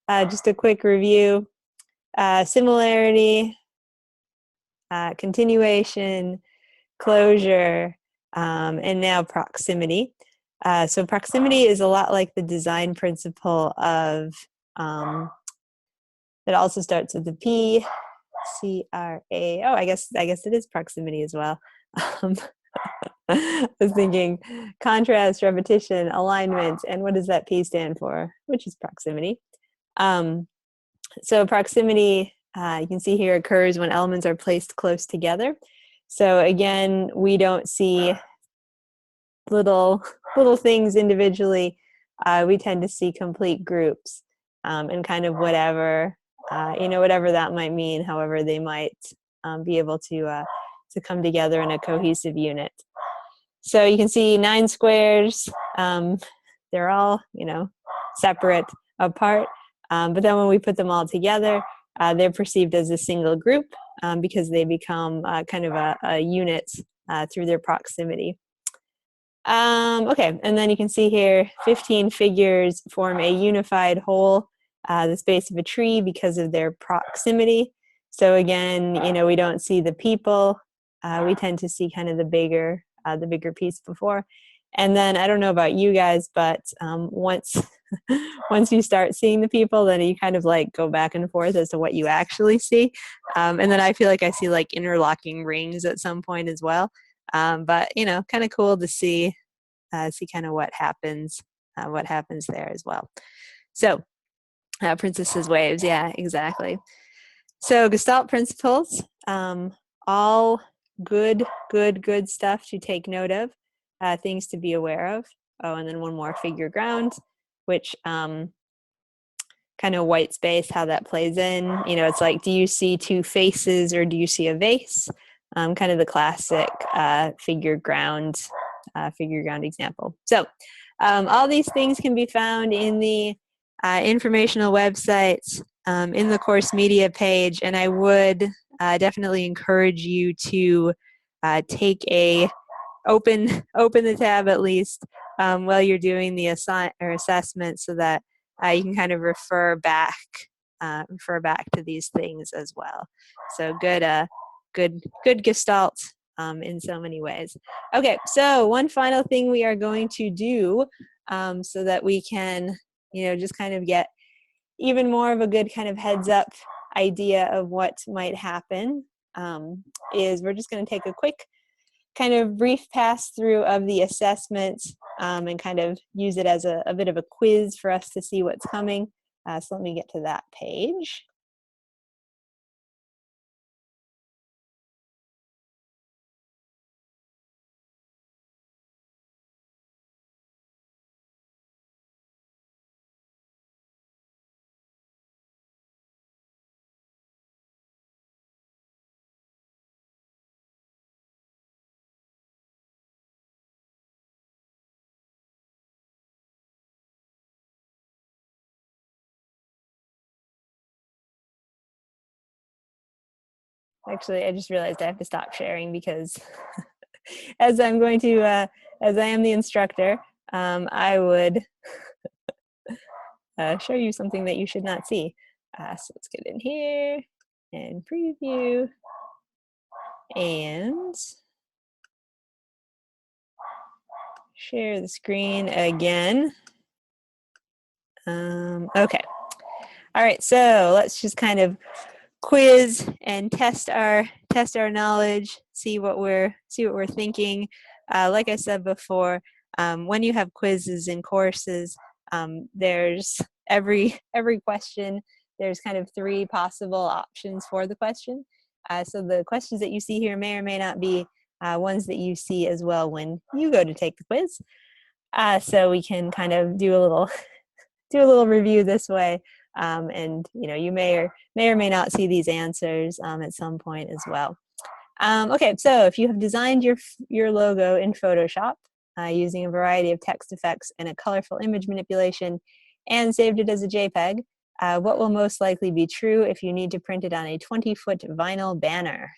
just a quick review, similarity, continuation, closure, and now proximity. So proximity is a lot like the design principle of, it also starts with the P, C-R-A. Oh, I guess it is proximity as well. I was thinking contrast, repetition, alignment, and what does that P stand for? Which is proximity. So proximity, you can see here, occurs when elements are placed close together. So again, we don't see little things individually. We tend to see complete groups, and kind of whatever whatever that might mean, however they might be able to come together in a cohesive unit. So you can see 9 squares. They're all, separate, apart. But then when we put them all together, they're perceived as a single group because they become kind of a unit through their proximity. Okay, and then you can see here 15 figures form a unified whole, the space of a tree, because of their proximity. So again, we don't see the people. We tend to see kind of the bigger piece before. And then I don't know about you guys, but once once you start seeing the people, then you kind of like go back and forth as to what you actually see. And then I feel like I see like interlocking rings at some point as well. But kind of cool to see kind of what happens there as well. So princesses waves, yeah, exactly. So Gestalt principles, all good stuff to take note of, things to be aware of. Oh, and then one more, figure ground, which kind of white space, how that plays in. It's like, do you see 2 faces or do you see a vase? Kind of the classic figure ground example. So all these things can be found in the informational websites, in the course media page, and I would definitely encourage you to take a open the tab at least while you're doing the assessment, so that you can kind of refer back to these things as well. So good gestalt in so many ways. Okay, so one final thing we are going to do so that we can just kind of get even more of a good kind of heads up idea of what might happen, is we're just going to take a quick kind of brief pass through of the assessment, and kind of use it as a bit of a quiz for us to see what's coming. So let me get to that page. Actually, I just realized I have to stop sharing because as I'm going to, as I am the instructor, I would show you something that you should not see. So let's get in here and preview and share the screen again. Okay. All right, so let's just kind of quiz and test our knowledge, see what we're thinking. Like I said before, when you have quizzes and courses, there's every question, there's kind of 3 possible options for the question. So the questions that you see here may or may not be ones that you see as well when you go to take the quiz. So we can kind of do a little review this way. And you may or may not see these answers at some point as well. Okay, so if you have designed your logo in Photoshop using a variety of text effects and a colorful image manipulation and saved it as a JPEG, what will most likely be true if you need to print it on a 20-foot vinyl banner?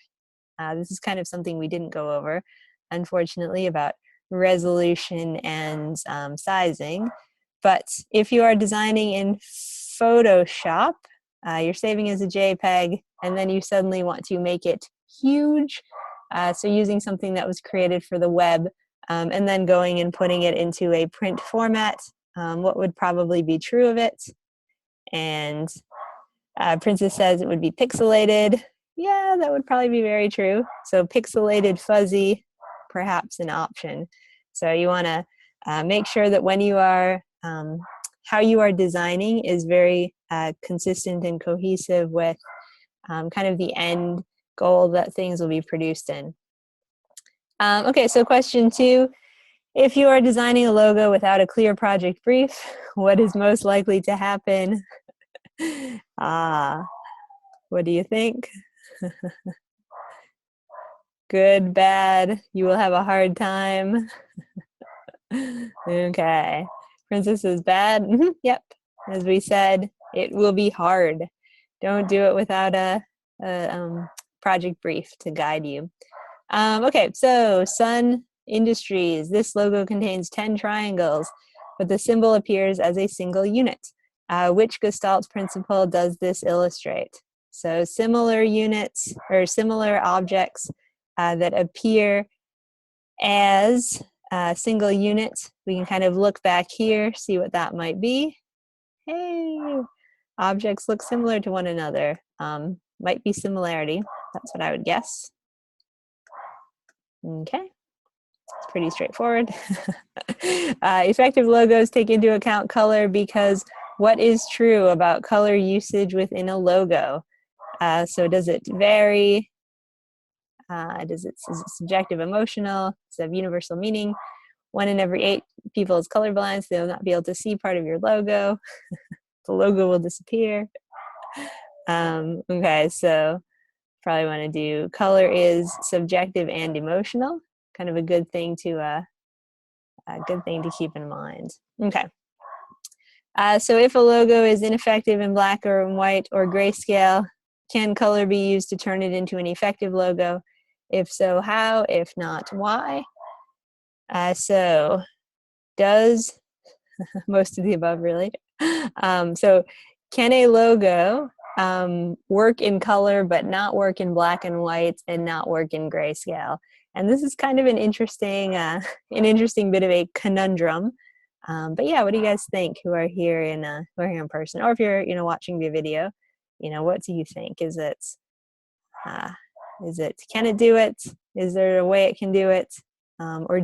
This is kind of something we didn't go over, unfortunately, about resolution and sizing. But if you are designing in Photoshop, you're saving as a JPEG, and then you suddenly want to make it huge. So using something that was created for the web, and then going and putting it into a print format, what would probably be true of it? And Princess says it would be pixelated. Yeah, that would probably be very true. So pixelated, fuzzy, perhaps an option. So you want to make sure that when you are how you are designing is very consistent and cohesive with kind of the end goal that things will be produced in. Okay, so question 2. If you are designing a logo without a clear project brief, what is most likely to happen? What do you think? Good, bad, you will have a hard time. Okay. Princess is bad. Yep. As we said, it will be hard. Don't do it without a project brief to guide you. Okay, so Sun Industries. This logo contains 10 triangles, but the symbol appears as a single unit. Which Gestalt principle does this illustrate? So similar units or similar objects that appear as single units. We can kind of look back here, see what that might be. Hey, objects look similar to one another. Might be similarity. That's what I would guess. Okay, it's pretty straightforward. Effective logos take into account color because what is true about color usage within a logo? So does it vary? Is it subjective, emotional? Does it have universal meaning? 1 in every 8 people is colorblind, so they'll not be able to see part of your logo. The logo will disappear. Okay, so probably want to do color is subjective and emotional. Kind of a good thing to keep in mind. Okay. So if a logo is ineffective in black or in white or grayscale, can color be used to turn it into an effective logo? If so, how? If not, why? So does most of the above, really. So can a logo work in color but not work in black and white and not work in grayscale? And this is kind of an interesting bit of a conundrum. But yeah, what do you guys think who are here in person, or if you're watching the video? What do you think? Is it can it do it? Is there a way it can do it? Or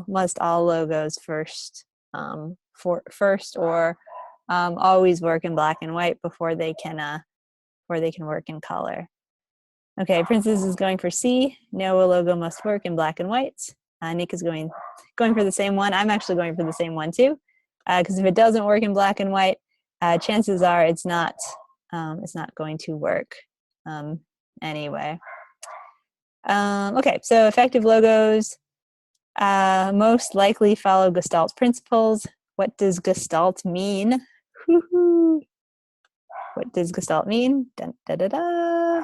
must all logos first or always work in black and white before they can work in color? Okay, Princess is going for C. No, a logo must work in black and white. Nick is going for the same one. I'm actually going for the same one too, because if it doesn't work in black and white, chances are it's not going to work anyway. Okay, so effective logos most likely follow Gestalt principles. What does Gestalt mean? Woo-hoo. What does Gestalt mean? Dun, da, da, da.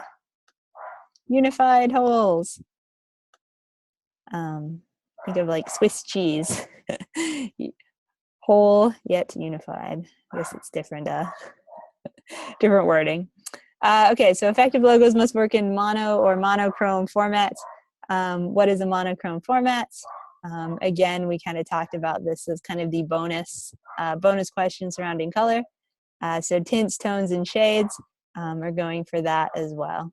Unified wholes. Think of like Swiss cheese. Whole yet unified. I guess it's different wording. Okay, so effective logos must work in mono or monochrome formats. What is a monochrome format? Again, we kind of talked about this as kind of the bonus question surrounding color. So tints, tones, and shades are going for that as well.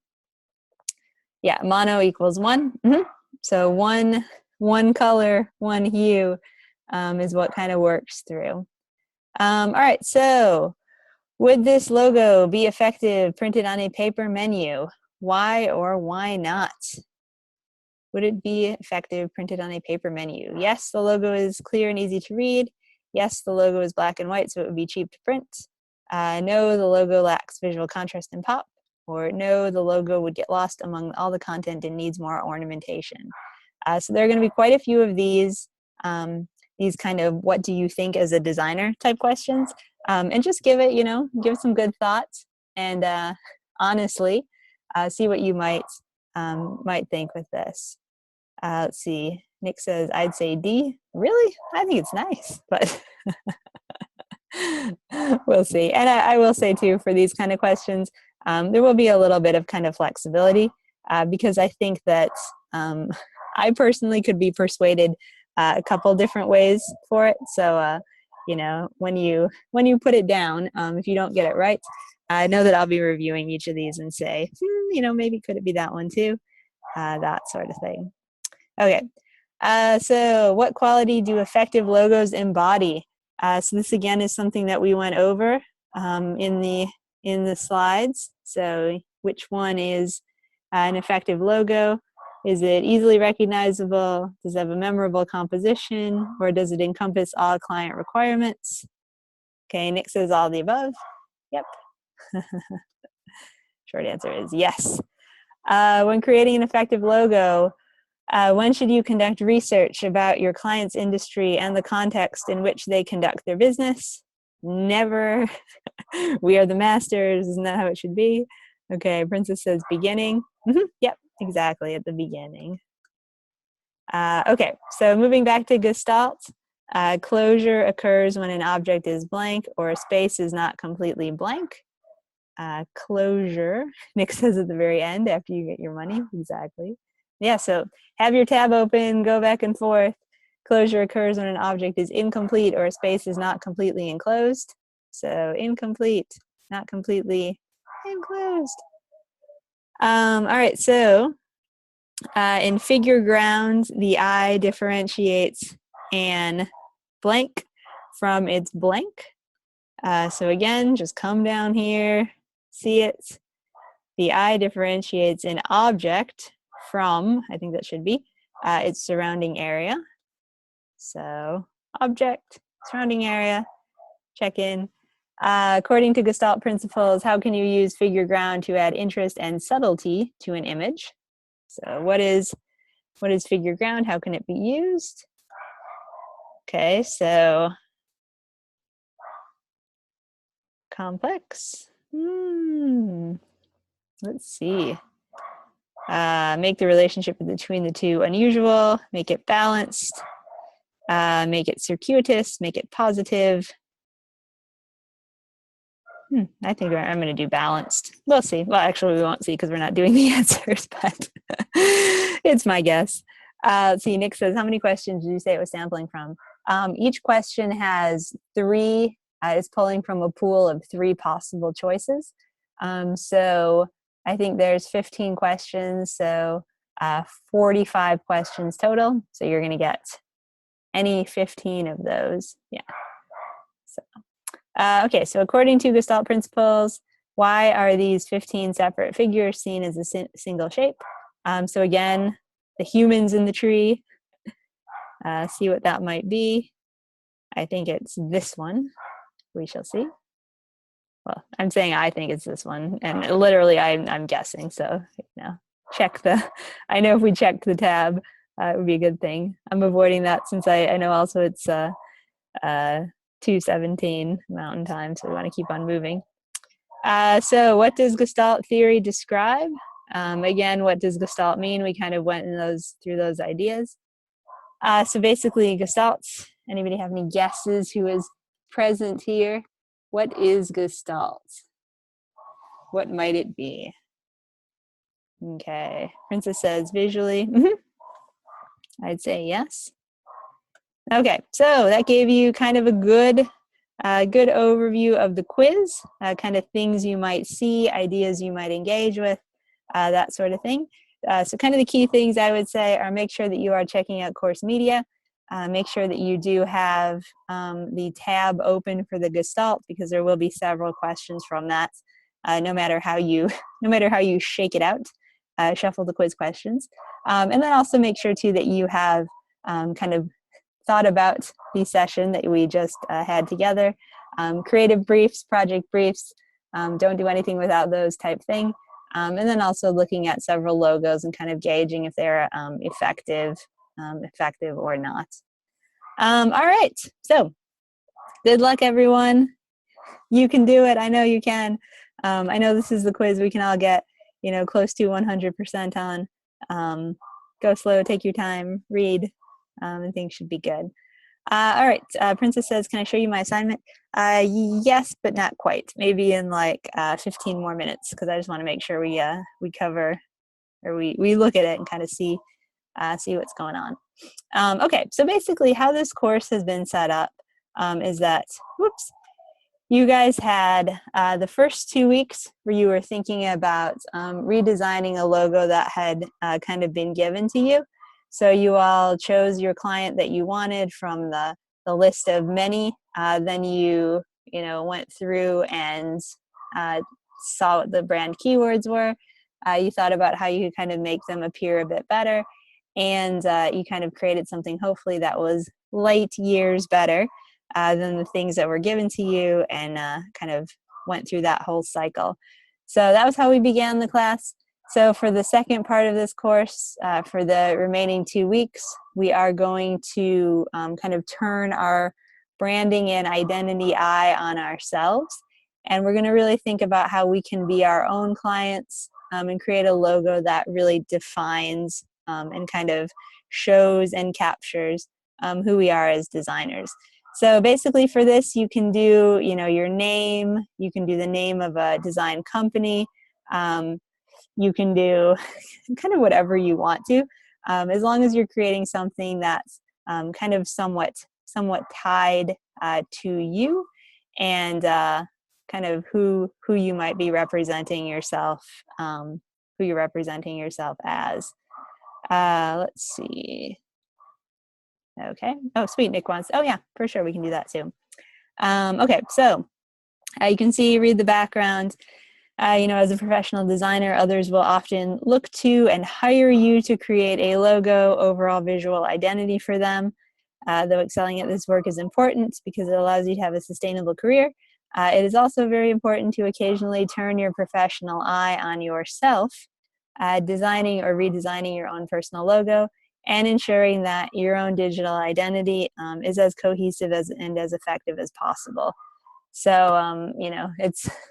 Yeah, mono equals 1. So one color, one hue is what kind of works through. All right, so would this logo be effective printed on a paper menu? Why or why not? Would it be effective printed on a paper menu? Yes, the logo is clear and easy to read. Yes, the logo is black and white, so it would be cheap to print. No, the logo lacks visual contrast and pop. Or no, the logo would get lost among all the content and needs more ornamentation. So there are going to be quite a few of these kind of what do you think as a designer type questions. And just give it, give some good thoughts and honestly, see what you might think with this. Let's see. Nick says, I'd say D. Really? I think it's nice, but we'll see. And I will say too, for these kind of questions, there will be a little bit of kind of flexibility because I think that I personally could be persuaded a couple different ways for it. So, when you put it down, if you don't get it right, I know that I'll be reviewing each of these and say, maybe could it be that one too? That sort of thing. Okay, so what quality do effective logos embody? So this again is something that we went over in the slides. So which one is an effective logo? Is it easily recognizable? Does it have a memorable composition? Or does it encompass all client requirements? Okay, Nick says all the above. Yep. Short answer is yes. When creating an effective logo, when should you conduct research about your client's industry and the context in which they conduct their business? Never. We are the masters. Isn't that how it should be? Okay, Princess says beginning. Yep, exactly, at the beginning. Okay, so moving back to Gestalt, closure occurs when an object is blank or a space is not completely blank. Closure, Nick says at the very end after you get your money, exactly. Yeah, so have your tab open, go back and forth. Closure occurs when an object is incomplete or a space is not completely enclosed. So incomplete, not completely enclosed. All right, so in figure ground, the eye differentiates an blank from its blank. So again, just come down here, see it. The eye differentiates an object from, I think that should be, its surrounding area. So object, surrounding area, check in. According to Gestalt principles, how can you use figure ground to add interest and subtlety to an image? So what is figure ground? How can it be used? Okay, so complex. Let's see. Make the relationship between the two unusual, make it balanced, make it circuitous, make it positive. I think I'm going to do balanced. We'll see. Well, actually, we won't see because we're not doing the answers, but it's my guess. Let's see, Nick says, how many questions did you say it was sampling from? Each question has 3, is pulling from a pool of 3 possible choices. So I think there's 15 questions, so 45 questions total. So you're going to get any 15 of those. Yeah. So. Okay, so according to Gestalt principles, why are these 15 separate figures seen as a single shape? So again, the humans in the tree, see what that might be. I think it's this one. We shall see. Well, I'm saying I think it's this one, and literally I'm guessing, so check I know if we checked the tab, it would be a good thing. I'm avoiding that since I know also it's 2:17 Mountain Time, so we want to keep on moving. So what does Gestalt theory describe? Again, what does Gestalt mean? We kind of went through those ideas. So basically, Gestalt, anybody have any guesses who is present here? What is Gestalt? What might it be? Okay, Princess says visually. I'd say yes. Okay, so that gave you kind of a good overview of the quiz, kind of things you might see, ideas you might engage with, that sort of thing. So kind of the key things I would say are make sure that you are checking out course media. Make sure that you do have the tab open for the Gestalt, because there will be several questions from that. No matter how you no matter how you shake it out, shuffle the quiz questions. And then also make sure too that you have kind of thought about the session that we just had together. Creative briefs, project briefs, don't do anything without those type thing. And then also looking at several logos and kind of gauging if they're effective or not. All right, so good luck, everyone. You can do it. I know you can. I know this is the quiz we can all get, close to 100% on. Go slow, take your time, read, and things should be good. All right, Princess says, can I show you my assignment? Yes, but not quite. Maybe in like 15 more minutes, because I just want to make sure we cover, or we look at it and kind of see what's going on. Okay, so basically how this course has been set up is that, whoops, you guys had the first 2 weeks where you were thinking about redesigning a logo that had kind of been given to you. So you all chose your client that you wanted from the list of many. Then you went through and saw what the brand keywords were. You thought about how you could kind of make them appear a bit better. And you kind of created something hopefully that was light years better than the things that were given to you, and kind of went through that whole cycle. So that was how we began the class. So for the second part of this course, for the remaining 2 weeks, we are going to kind of turn our branding and identity eye on ourselves. And we're going to really think about how we can be our own clients and create a logo that really defines and kind of shows and captures who we are as designers. So basically for this, you can do, your name, you can do the name of a design company, you can do kind of whatever you want to, as long as you're creating something that's kind of somewhat tied to you and kind of who you might be representing yourself, who you're representing yourself as. Let's see. Okay. Oh, sweet. Nick wants, oh yeah, for sure. We can do that too. Okay. So you can see, read the background. As a professional designer, others will often look to and hire you to create a logo, overall visual identity for them. Though excelling at this work is important because it allows you to have a sustainable career, it is also very important to occasionally turn your professional eye on yourself, designing or redesigning your own personal logo, and ensuring that your own digital identity is as cohesive and as effective as possible. So,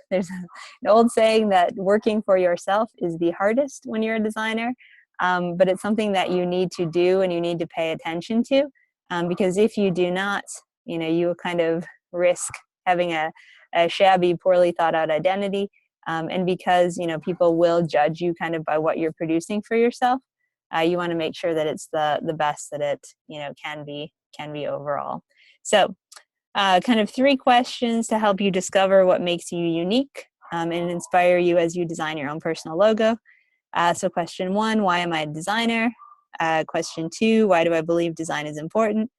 there's an old saying that working for yourself is the hardest when you're a designer, but it's something that you need to do and you need to pay attention to, because if you do not, you will kind of risk having a shabby, poorly thought out identity. And because, people will judge you kind of by what you're producing for yourself, you want to make sure that it's the best that it, can be overall. So kind of 3 questions to help you discover what makes you unique and inspire you as you design your own personal logo. So question 1, why am I a designer? Question 2, why do I believe design is important?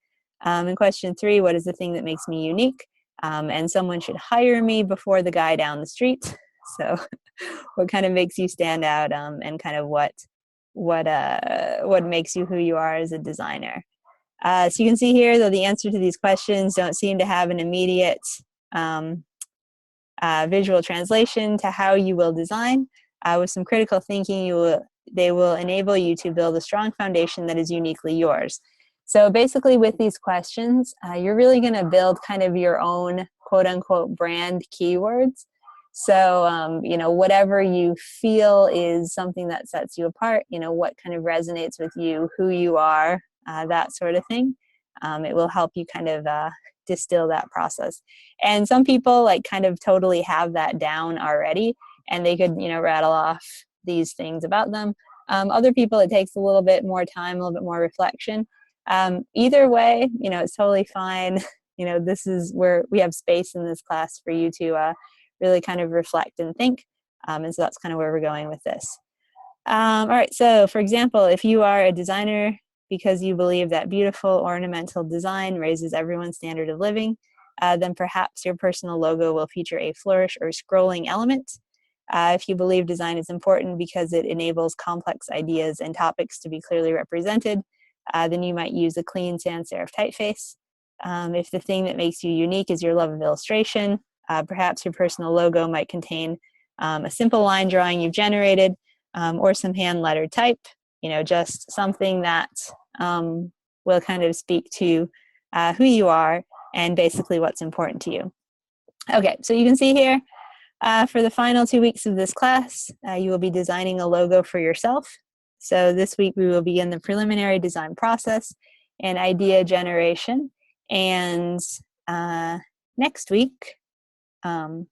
And question 3, what is the thing that makes me unique? And someone should hire me before the guy down the street. So what kind of makes you stand out, and kind of what makes you who you are as a designer. So you can see here, though the answer to these questions don't seem to have an immediate visual translation to how you will design, with some critical thinking, they will enable you to build a strong foundation that is uniquely yours. So basically with these questions, you're really going to build kind of your own quote-unquote brand keywords. So, whatever you feel is something that sets you apart, what kind of resonates with you, who you are, that sort of thing. It will help you kind of distill that process. And some people kind of totally have that down already, and they could, rattle off these things about them. Other people, it takes a little bit more time, a little bit more reflection. Either way, it's totally fine. This is where we have space in this class for you to really kind of reflect and think. And so that's kind of where we're going with this. All right, so for example, if you are a designer because you believe that beautiful ornamental design raises everyone's standard of living, then perhaps your personal logo will feature a flourish or scrolling element. If you believe design is important because it enables complex ideas and topics to be clearly represented, then you might use a clean sans serif typeface. If the thing that makes you unique is your love of illustration, perhaps your personal logo might contain a simple line drawing you've generated, or some hand lettered type, just something that will kind of speak to who you are and basically what's important to you. Okay, so you can see here, for the final 2 weeks of this class, you will be designing a logo for yourself. So this week we will begin the preliminary design process and idea generation. And next week, we're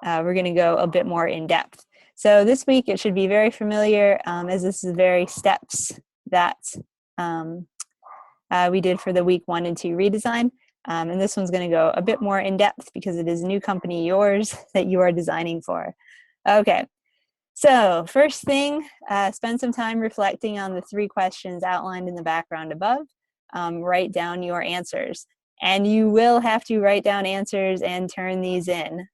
going to go a bit more in depth. So this week it should be very familiar, as this is very steps that we did for the week 1 and 2 redesign. And this one's going to go a bit more in depth because it is a new company, yours, that you are designing for. Okay, so first thing, spend some time reflecting on the 3 questions outlined in the background above. Write down your answers. And you will have to write down answers and turn these in.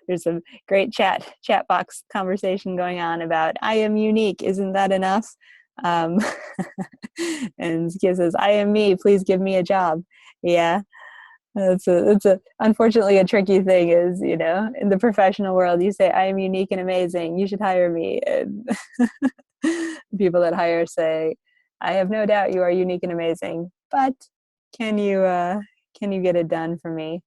There's a great chat box conversation going on about, I am unique, isn't that enough? And Zakia says, I am me, please give me a job. Yeah, it's unfortunately a tricky thing is, in the professional world, you say, I am unique and amazing, you should hire me. And people that hire say, I have no doubt you are unique and amazing, but can you get it done for me?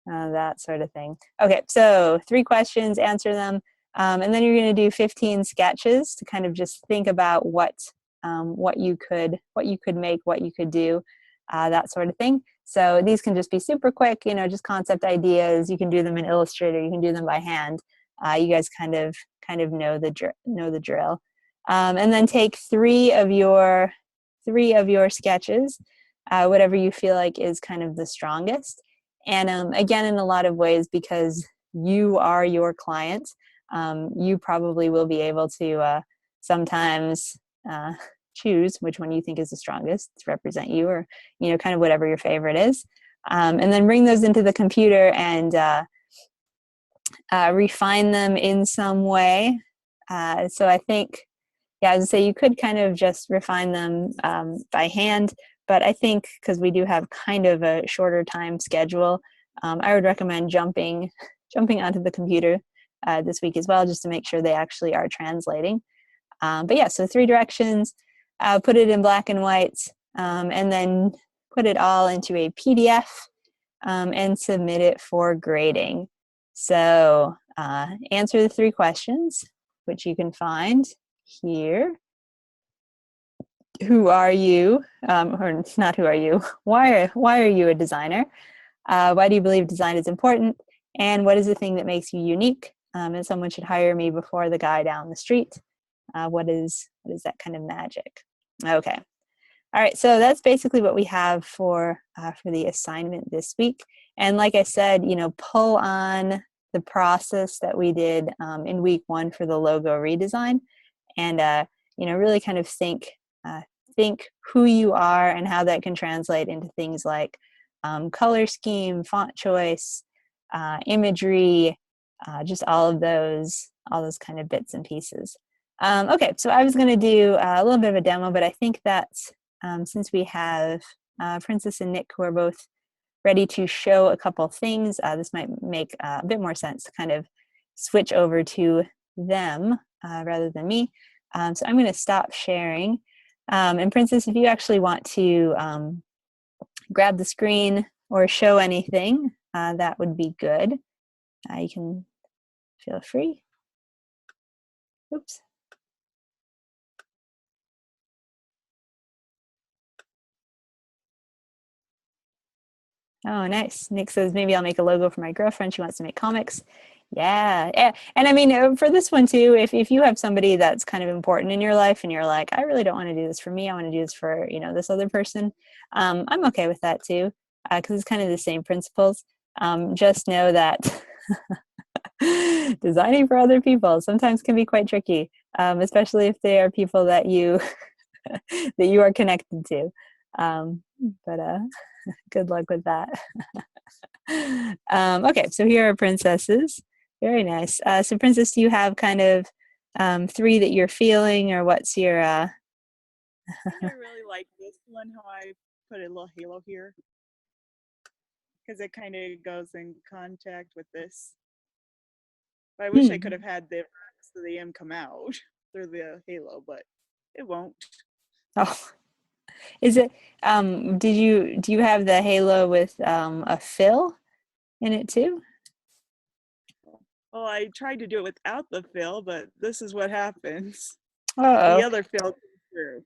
That sort of thing. Okay, so 3 questions, answer them. And then you're going to do 15 sketches to kind of just think about what you could make, what you could do, that sort of thing. So these can just be super quick, just concept ideas. You can do them in Illustrator. You can do them by hand. You guys kind of know the drill. And then take 3 of your sketches, whatever you feel like is kind of the strongest. And again, in a lot of ways, because you are your client, you probably will be able to sometimes choose which one you think is the strongest to represent you, or kind of whatever your favorite is, and then bring those into the computer and refine them in some way. So I think, yeah, I would say you could kind of just refine them by hand, but I think because we do have kind of a shorter time schedule, I would recommend jumping onto the computer this week as well, just to make sure they actually are translating. But yeah, so 3 directions, put it in black and white, and then put it all into a PDF and submit it for grading. So answer the 3 questions, which you can find here. Who are you? Or not who are you? Why are you a designer? Why do you believe design is important? And what is the thing that makes you unique? And someone should hire me before the guy down the street. What is that kind of magic? Okay. All right, so that's basically what we have for the assignment this week. And like I said, pull on the process that we did in week 1 for the logo redesign, and really kind of think who you are and how that can translate into things like color scheme, font choice, imagery, just all of those kind of bits and pieces. Okay, so I was going to do a little bit of a demo, but I think that since we have Princess and Nick, who are both ready to show a couple things, this might make a bit more sense to kind of switch over to them rather than me. So I'm going to stop sharing. And Princess, if you actually want to grab the screen or show anything, that would be good. You can feel free. Oops. Oh, nice. Nick says, maybe I'll make a logo for my girlfriend. She wants to make comics. Yeah, yeah. And I mean, for this one too, if you have somebody that's kind of important in your life and you're like, I really don't want to do this for me, I want to do this for, this other person, I'm okay with that too, because it's kind of the same principles. Just know that designing for other people sometimes can be quite tricky, especially if they are people that you that you are connected to. But good luck with that. Okay, so here are princesses. Very nice. So, Princess, do you have kind of three that you're feeling, or what's your? I think I really like this one, how I put a little halo here, because it kind of goes in contact with this. But I wish I could have had the rest of the M come out through the halo, but it won't. Oh, is it? Do you have the halo with a fill in it too? Well, I tried to do it without the fill, but this is what happens. The Oh, other fill comes through.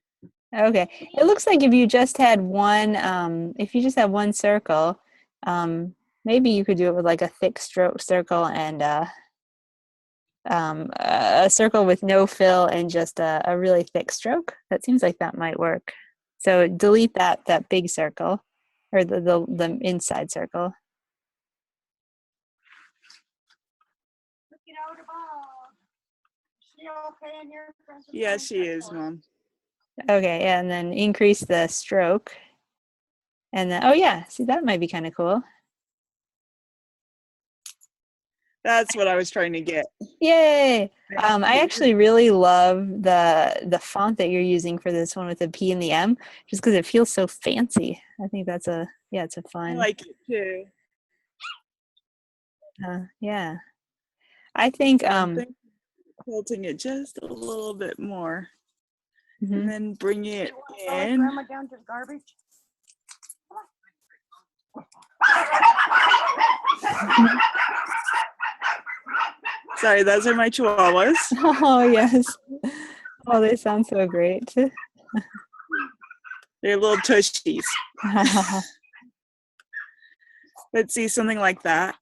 okay. It looks like if you just had one, if you just had one circle, um, maybe you could do it with like a thick stroke circle and a circle with no fill and just a really thick stroke. That seems like that might work. So delete that big circle or the inside circle. Yeah, she is, Mom. Okay, yeah, and then increase the stroke. And then, oh yeah, see, that might be kind of cool. That's what I was trying to get. Yay! I actually really love the font that you're using for this one with the P and the M, just because it feels so fancy. I think that's it's a I fun, like it too. yeah. I think, So I'm thinking of quilting it just a little bit more, and mhm. then bring it in. Grandma down to the garbage. Sorry, those are my chihuahuas. Oh yes. Oh, they sound so great. They're little tushies. Let's see, something like that.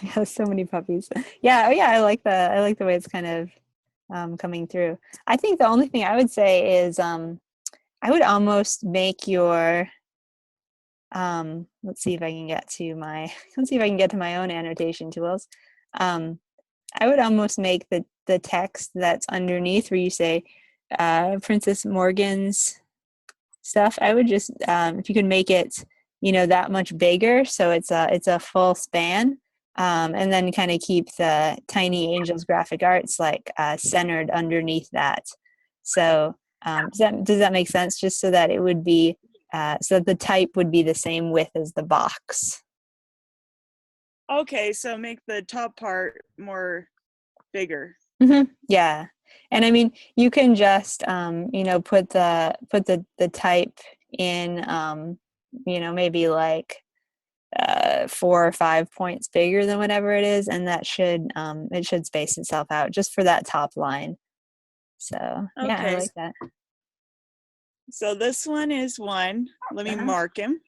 Yeah, so many puppies. Yeah, oh yeah, I like the way it's kind of coming through. I think the only thing I would say is I would almost make your let's see if I can get to my let's see if I can get to my own annotation tools. Um, I would almost make the text that's underneath where you say Princess Morgan's stuff. I would just if you could make it that much bigger so it's a full span, and then kind of keep the Tiny Angels graphic arts like centered underneath that. So does that make sense? Just so that it would be so that the type would be the same width as the box. Okay, so make the top part more bigger. Yeah, and I mean you can just put the type in maybe like 4 or 5 points bigger than whatever it is, and that should it should space itself out just for that top line. So yeah, I Okay, like that. so this one is one. Let me Uh-huh. mark him.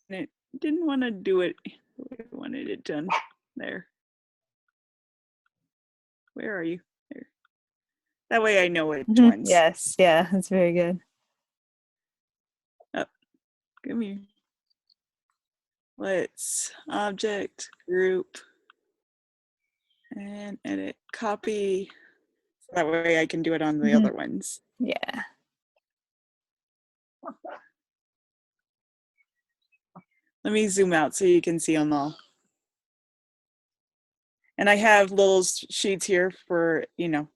And it didn't want to do it the way I wanted it done. There. Where are you? There. That way I know which ones. Yes, yeah, that's very good. Oh, give me. Let's object, group, and edit, copy. So that way I can do it on the other ones. Yeah. Let me zoom out so you can see them all. And I have little sheets here for, fixing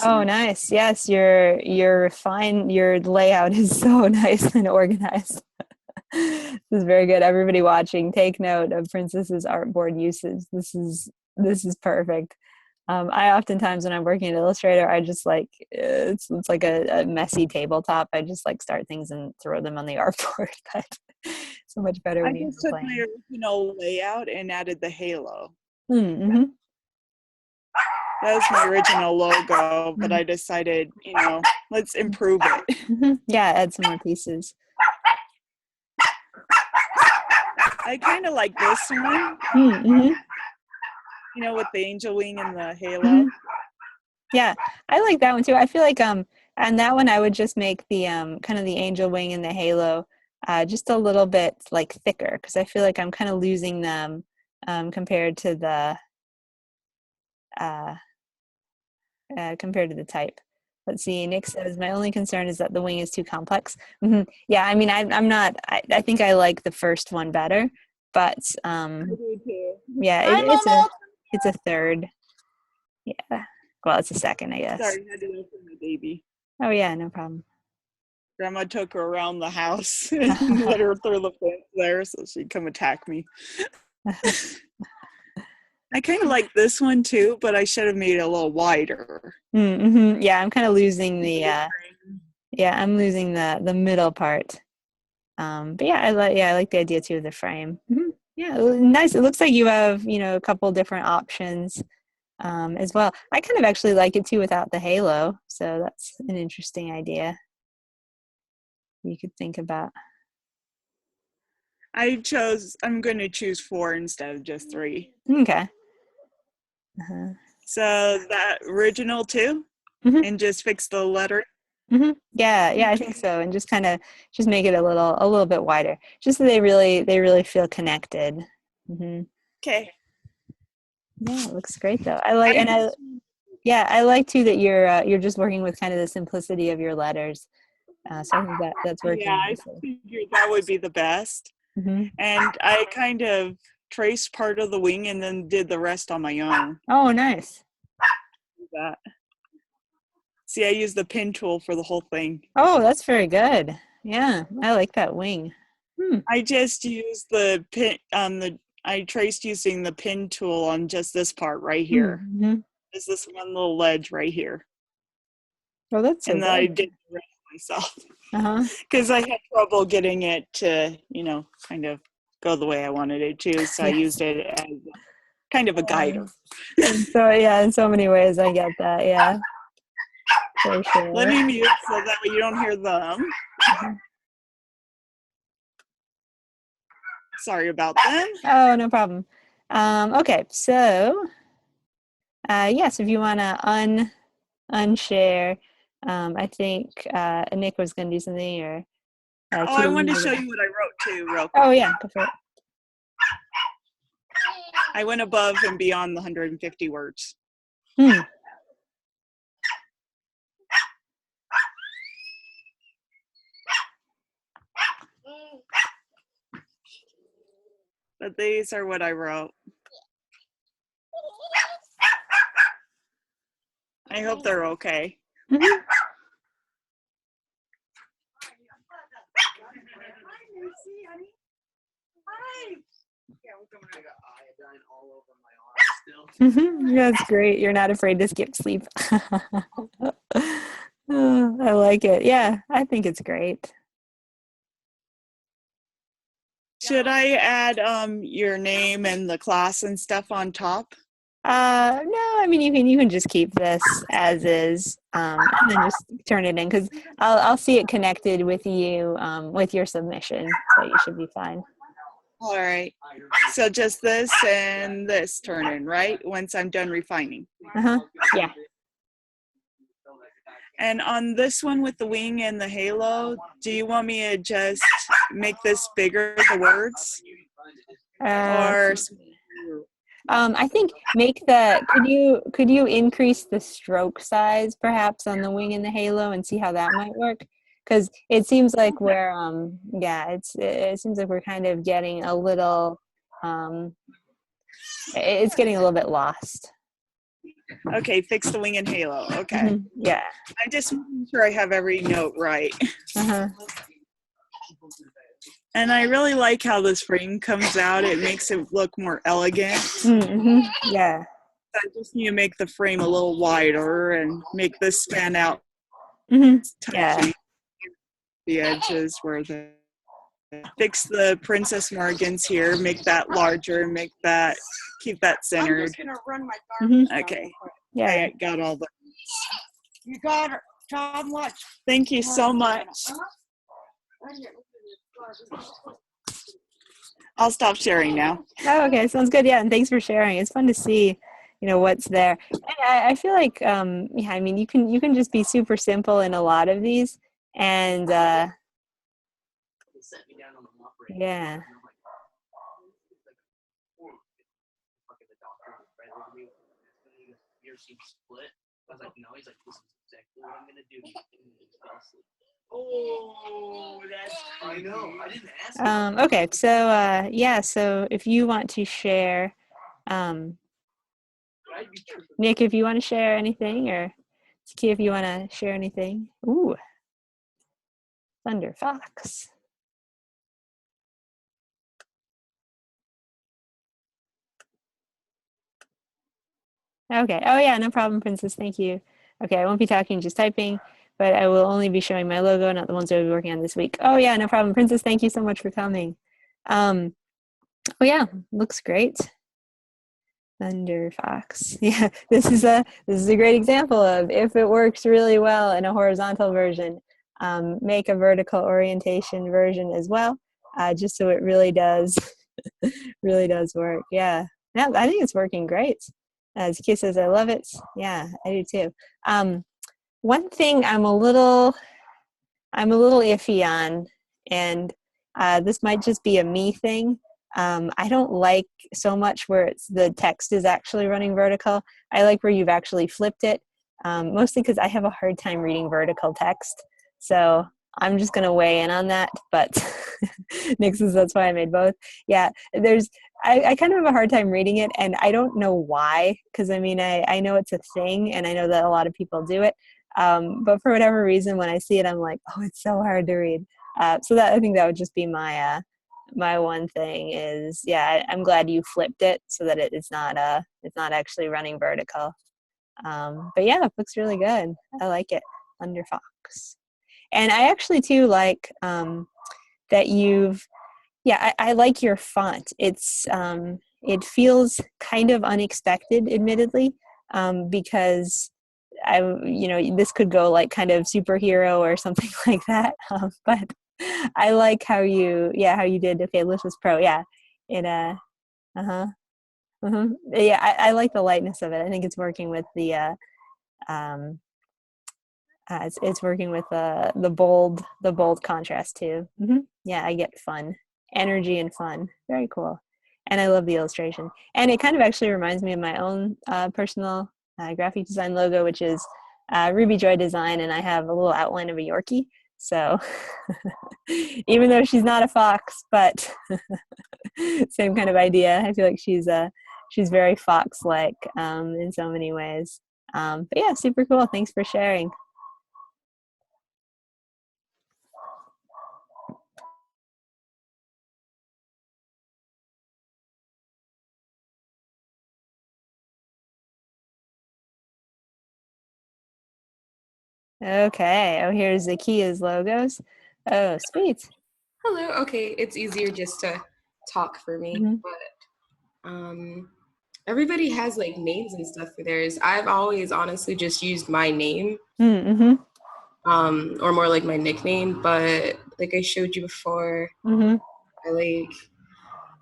Oh, them. nice. Yes, your layout is so nice and organized. This is very good. Everybody watching, take note of Princess's artboard usage. This is perfect. I oftentimes when I'm working in Illustrator, I just like it's like a messy tabletop. I just like start things and throw them on the artboard. But so much better I when you have just a took plan. my original layout and added the halo. Mm-hmm. That was my original logo, but I decided, let's improve it. Yeah, add some more pieces. I kind of like this one, Mm-hmm. you know, with the angel wing and the halo. Mm-hmm. Yeah, I like that one too. I feel like on that one I would just make the kind of the angel wing and the halo just a little bit like thicker because I feel like I'm kind of losing them compared to the uh, compared to the type. Let's see. Nick says my only concern is that the wing is too complex. Yeah, I mean I'm not. I think I like the first one better, but I do too. yeah, Hi, Mama. it's a third. Yeah, well, it's a second, I guess. Sorry, I had to go for my baby. Oh yeah, no problem. Grandma took her around the house and let her through the fence there so she'd come attack me. I kind of like this one too, but I should have made it a little wider. Mm-hmm. Yeah, I'm kind of losing the I'm losing the middle part. But yeah, I like the idea too of the frame. Yeah, nice. It looks like you have, a couple different options as well. I kind of actually like it too without the halo, so that's an interesting idea you could think about. I'm going to choose 4 instead of just 3. Okay. Uh-huh. So that original 2 Mm-hmm. and just fix the letter. Mm-hmm. Yeah, I think so, and just kind of just make it a little bit wider, just so they really feel connected. Mm-hmm. Okay. Yeah, it looks great though. I like too that you're just working with kind of the simplicity of your letters. So I think that's working Yeah, I nicely. figured that would be the best. Mm-hmm. And I kind of traced part of the wing and then did the rest on my own. Oh, nice. That. See, I used the pin tool for the whole thing. Oh, that's very good. Yeah, I like that wing. I just used the pin I traced using the pin tool on just this part right here. Mm-hmm. Is this one little ledge right here. Oh, that's so And then I good. did the rest myself. Uh-huh. Because I had trouble getting it to, kind of go the way I wanted it to. So I Yes. used it as kind of a guide. And so yeah, in so many ways I get that. Yeah, for sure. Let me mute so that way you don't hear them. Mhm. Sorry about them. Oh, no problem. Okay, so yes, if you want to unshare, I think Nick was going to do something, or I wanted to show you what I wrote too, real quick. Oh yeah, go for it. I went above and beyond the 150 words. But these are what I wrote. I hope they're okay. Mm-hmm. That's great. You're not afraid to skip sleep. Oh, I like it. Yeah, I think it's great. Should I add your name and the class and stuff on top? No, I mean you can just keep this as is, and then just turn it in because I'll see it connected with you with your submission, so you should be fine. All right. So just this and this turn in, right? Once I'm done refining. Yeah. And on this one with the wing and the halo, do you want me to just make this bigger, the words? Or I think could you increase the stroke size perhaps on the wing and the halo and see how that might work? Because it seems like it seems like we're kind of getting a little it's getting a little bit lost. Okay, fix the wing and halo. Okay. Mm-hmm. Yeah. I'm just making sure I have every note right. And I really like how this frame comes out. It makes it look more elegant. Mm-hmm. Yeah. I just need to make the frame a little wider and make this stand out. Mm-hmm. Yeah. The edges where the fix the Princess Morgans here, make that larger, keep that centered. I'm just gonna run my garbage. Okay. Yeah. I got all the. You got her. Tom, much. Thank you so much. I'll stop sharing now. Oh, okay, sounds good. Yeah, and thanks for sharing. It's fun to see, what's there. And I feel like, yeah, I mean, you can just be super simple in a lot of these, and yeah. Oh, that's I know. I didn't ask. Okay, so yeah, so if you want to share, um, Nick, if you want to share anything, or Saki, if you want to share anything. Ooh, Thunder Fox. Okay. Oh yeah, no problem, Princess. Thank you. Okay, I won't be talking, just typing, but I will only be showing my logo, not the ones I'll be working on this week. Oh yeah, no problem, Princess. Thank you so much for coming. Oh yeah, looks great. Thunder Fox. Yeah, this is a great example of if it works really well in a horizontal version, make a vertical orientation version as well, just so it really does really does work. Yeah, I think it's working great. As Kay says, I love it. Yeah, I do too. One thing I'm a little iffy on, and this might just be a me thing. I don't like so much where the text is actually running vertical. I like where you've actually flipped it, mostly because I have a hard time reading vertical text. So I'm just going to weigh in on that. But Nick says that's why I made both. Yeah, I kind of have a hard time reading it, and I don't know why, because I mean, I know it's a thing, and I know that a lot of people do it. But for whatever reason, when I see it, I'm like, oh, it's so hard to read. So that I think that would just be my one thing is, yeah, I'm glad you flipped it so that it's not actually running vertical. But yeah, it looks really good. I like it. Thunder Fox. And I actually too like that I like your font. It feels kind of unexpected, admittedly, because this could go like kind of superhero or something like that. But I like how you did okay, Lucius Pro. Yeah, it uh-huh. Yeah, I like the lightness of it. I think it's working with um it's working with the bold contrast too. Yeah, I get fun, energy, and fun. Very cool, and I love the illustration. And it kind of actually reminds me of my own personal graphic design logo, which is Ruby Joy Design, and I have a little outline of a Yorkie. So even though she's not a fox, but same kind of idea. I feel like she's very fox-like in so many ways. But yeah, super cool. Thanks for sharing. Okay. Oh, here's Zakia's logos. Oh, sweet. Hello. Okay, it's easier just to talk for me, Mhm. but everybody has like names and stuff for theirs. I've always honestly just used my name, Mm-hmm. or more like my nickname. But like I showed you before, Mm-hmm. I like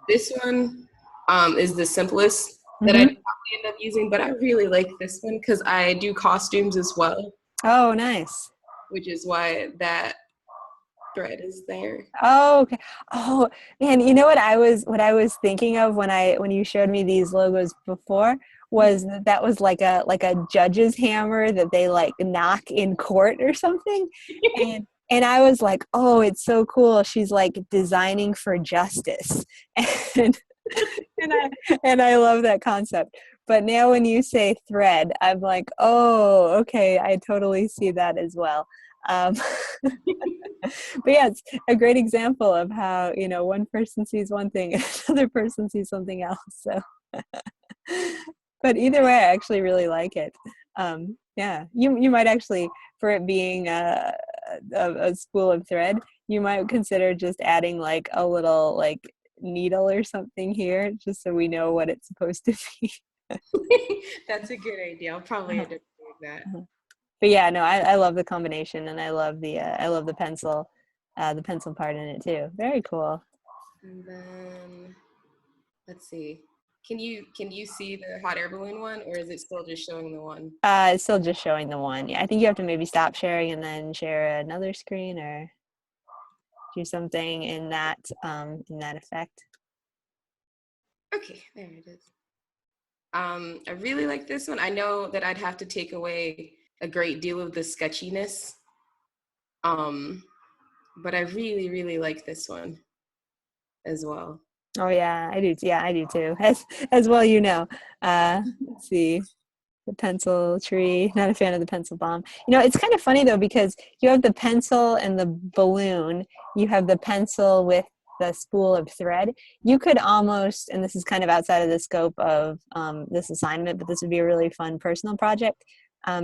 this one. Is the simplest that I'd Mm-hmm. probably end up using, but I really like this one because I do costumes as well, Oh, nice. which is why that thread is there. Oh, okay. Oh, man, you know what I was thinking of when you showed me these logos before was that was like a judge's hammer that they like knock in court or something. And I was like, "Oh, it's so cool. She's like designing for justice." And and I love that concept. But now when you say thread, I'm like, "Oh, okay, I totally see that as well." Um, but yeah, it's a great example of how one person sees one thing and another person sees something else. So but either way, I actually really like it. Yeah, you might actually, for it being a spool of thread, you might consider just adding like a little like needle or something here, just so we know what it's supposed to be. That's a good idea. I'll probably end up doing that. But yeah, no, I love the combination, and I love the pencil part in it too. Very cool. And then let's see. Can you see the hot air balloon one, or is it still just showing the one? It's still just showing the one. Yeah, I think you have to maybe stop sharing and then share another screen or do something in that effect. Okay, there it is. I really like this one. I know that I'd have to take away a great deal of the sketchiness. But I really, really like this one as well. Oh yeah, I do. Yeah, I do too. As well, you know. Let's see. The pencil tree. Not a fan of the pencil bomb. You know, it's kind of funny though because you have the pencil and the balloon. You have the pencil with the spool of thread. You could almost, and this is kind of outside of the scope of this assignment, but this would be a really fun personal project.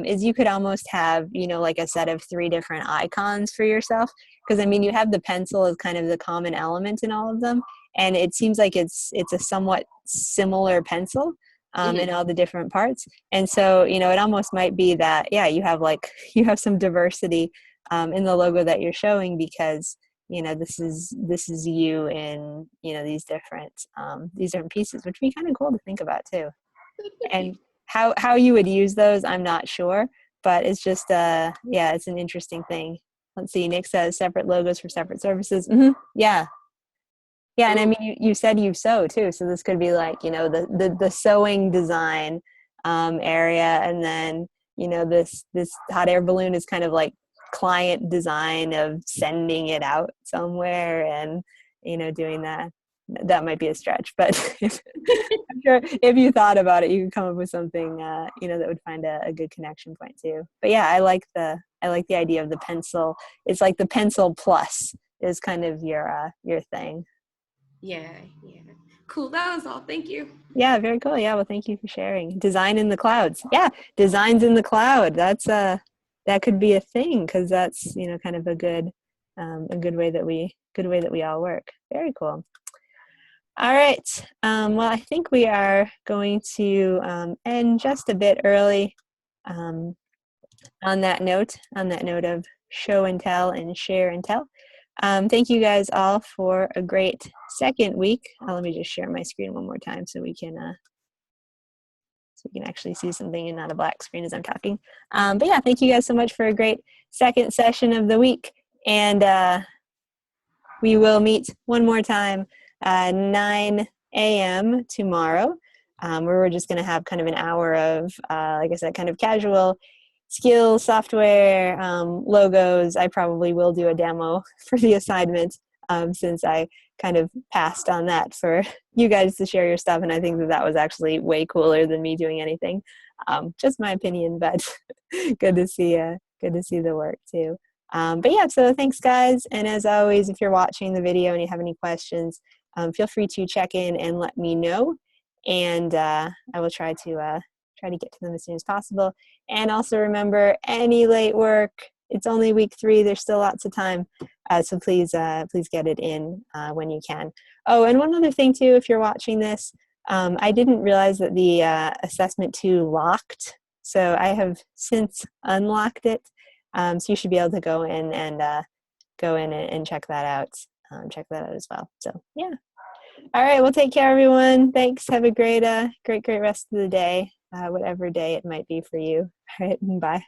Is you could almost have, you know, like a set of 3 different icons for yourself. Because I mean, you have the pencil as kind of the common element in all of them, and it seems like it's a somewhat similar pencil in all the different parts. And so, you know, it almost might be that, yeah, you have some diversity in the logo that you're showing because, you know, this is you in, you know, these different pieces, which would be kind of cool to think about too. And how you would use those, I'm not sure, but it's just, yeah, it's an interesting thing. Let's see, Nick says separate logos for separate services. Yeah, yeah, and I mean, you said you sew too, so this could be like, you know, the sewing design area, and then, you know, this hot air balloon is kind of like client design of sending it out somewhere, and, you know, doing that. That might be a stretch, but I'm sure if you thought about it, you could come up with something, you know, that would find a good connection point too. But yeah, I like the idea of the pencil. It's like the pencil plus is kind of your thing. Yeah. Cool. That was all. Thank you. Yeah, very cool. Yeah, well, thank you for sharing. Design in the clouds. Yeah, designs in the cloud. That's that could be a thing because that's, you know, kind of a good way that we all work. Very cool. All right. Well, I think we are going to end just a bit early. On that note of show and tell and share and tell. Thank you guys all for a great second week. Let me just share my screen one more time so we can actually see something and not a black screen as I'm talking. But yeah, thank you guys so much for a great second session of the week. And we will meet one more time 9 a.m. tomorrow, where we're just going to have kind of an hour of, like I said, kind of casual skills, software, logos. I probably will do a demo for the assignment since I kind of passed on that for you guys to share your stuff, and I think that was actually way cooler than me doing anything. Just my opinion, but good to see the work too. But yeah, so thanks guys, and as always, if you're watching the video and you have any questions, feel free to check in and let me know, and I will try to get to them as soon as possible. And also remember, any late work, it's only week 3, there's still lots of time, so please get it in when you can. Oh, and one other thing too, if you're watching this, I didn't realize that the assessment 2 locked, so I have since unlocked it. So you should be able to go in and check that out. Check that out as well. So yeah. All right. Well, take care, everyone. Thanks. Have a great rest of the day, whatever day it might be for you. All right. Bye.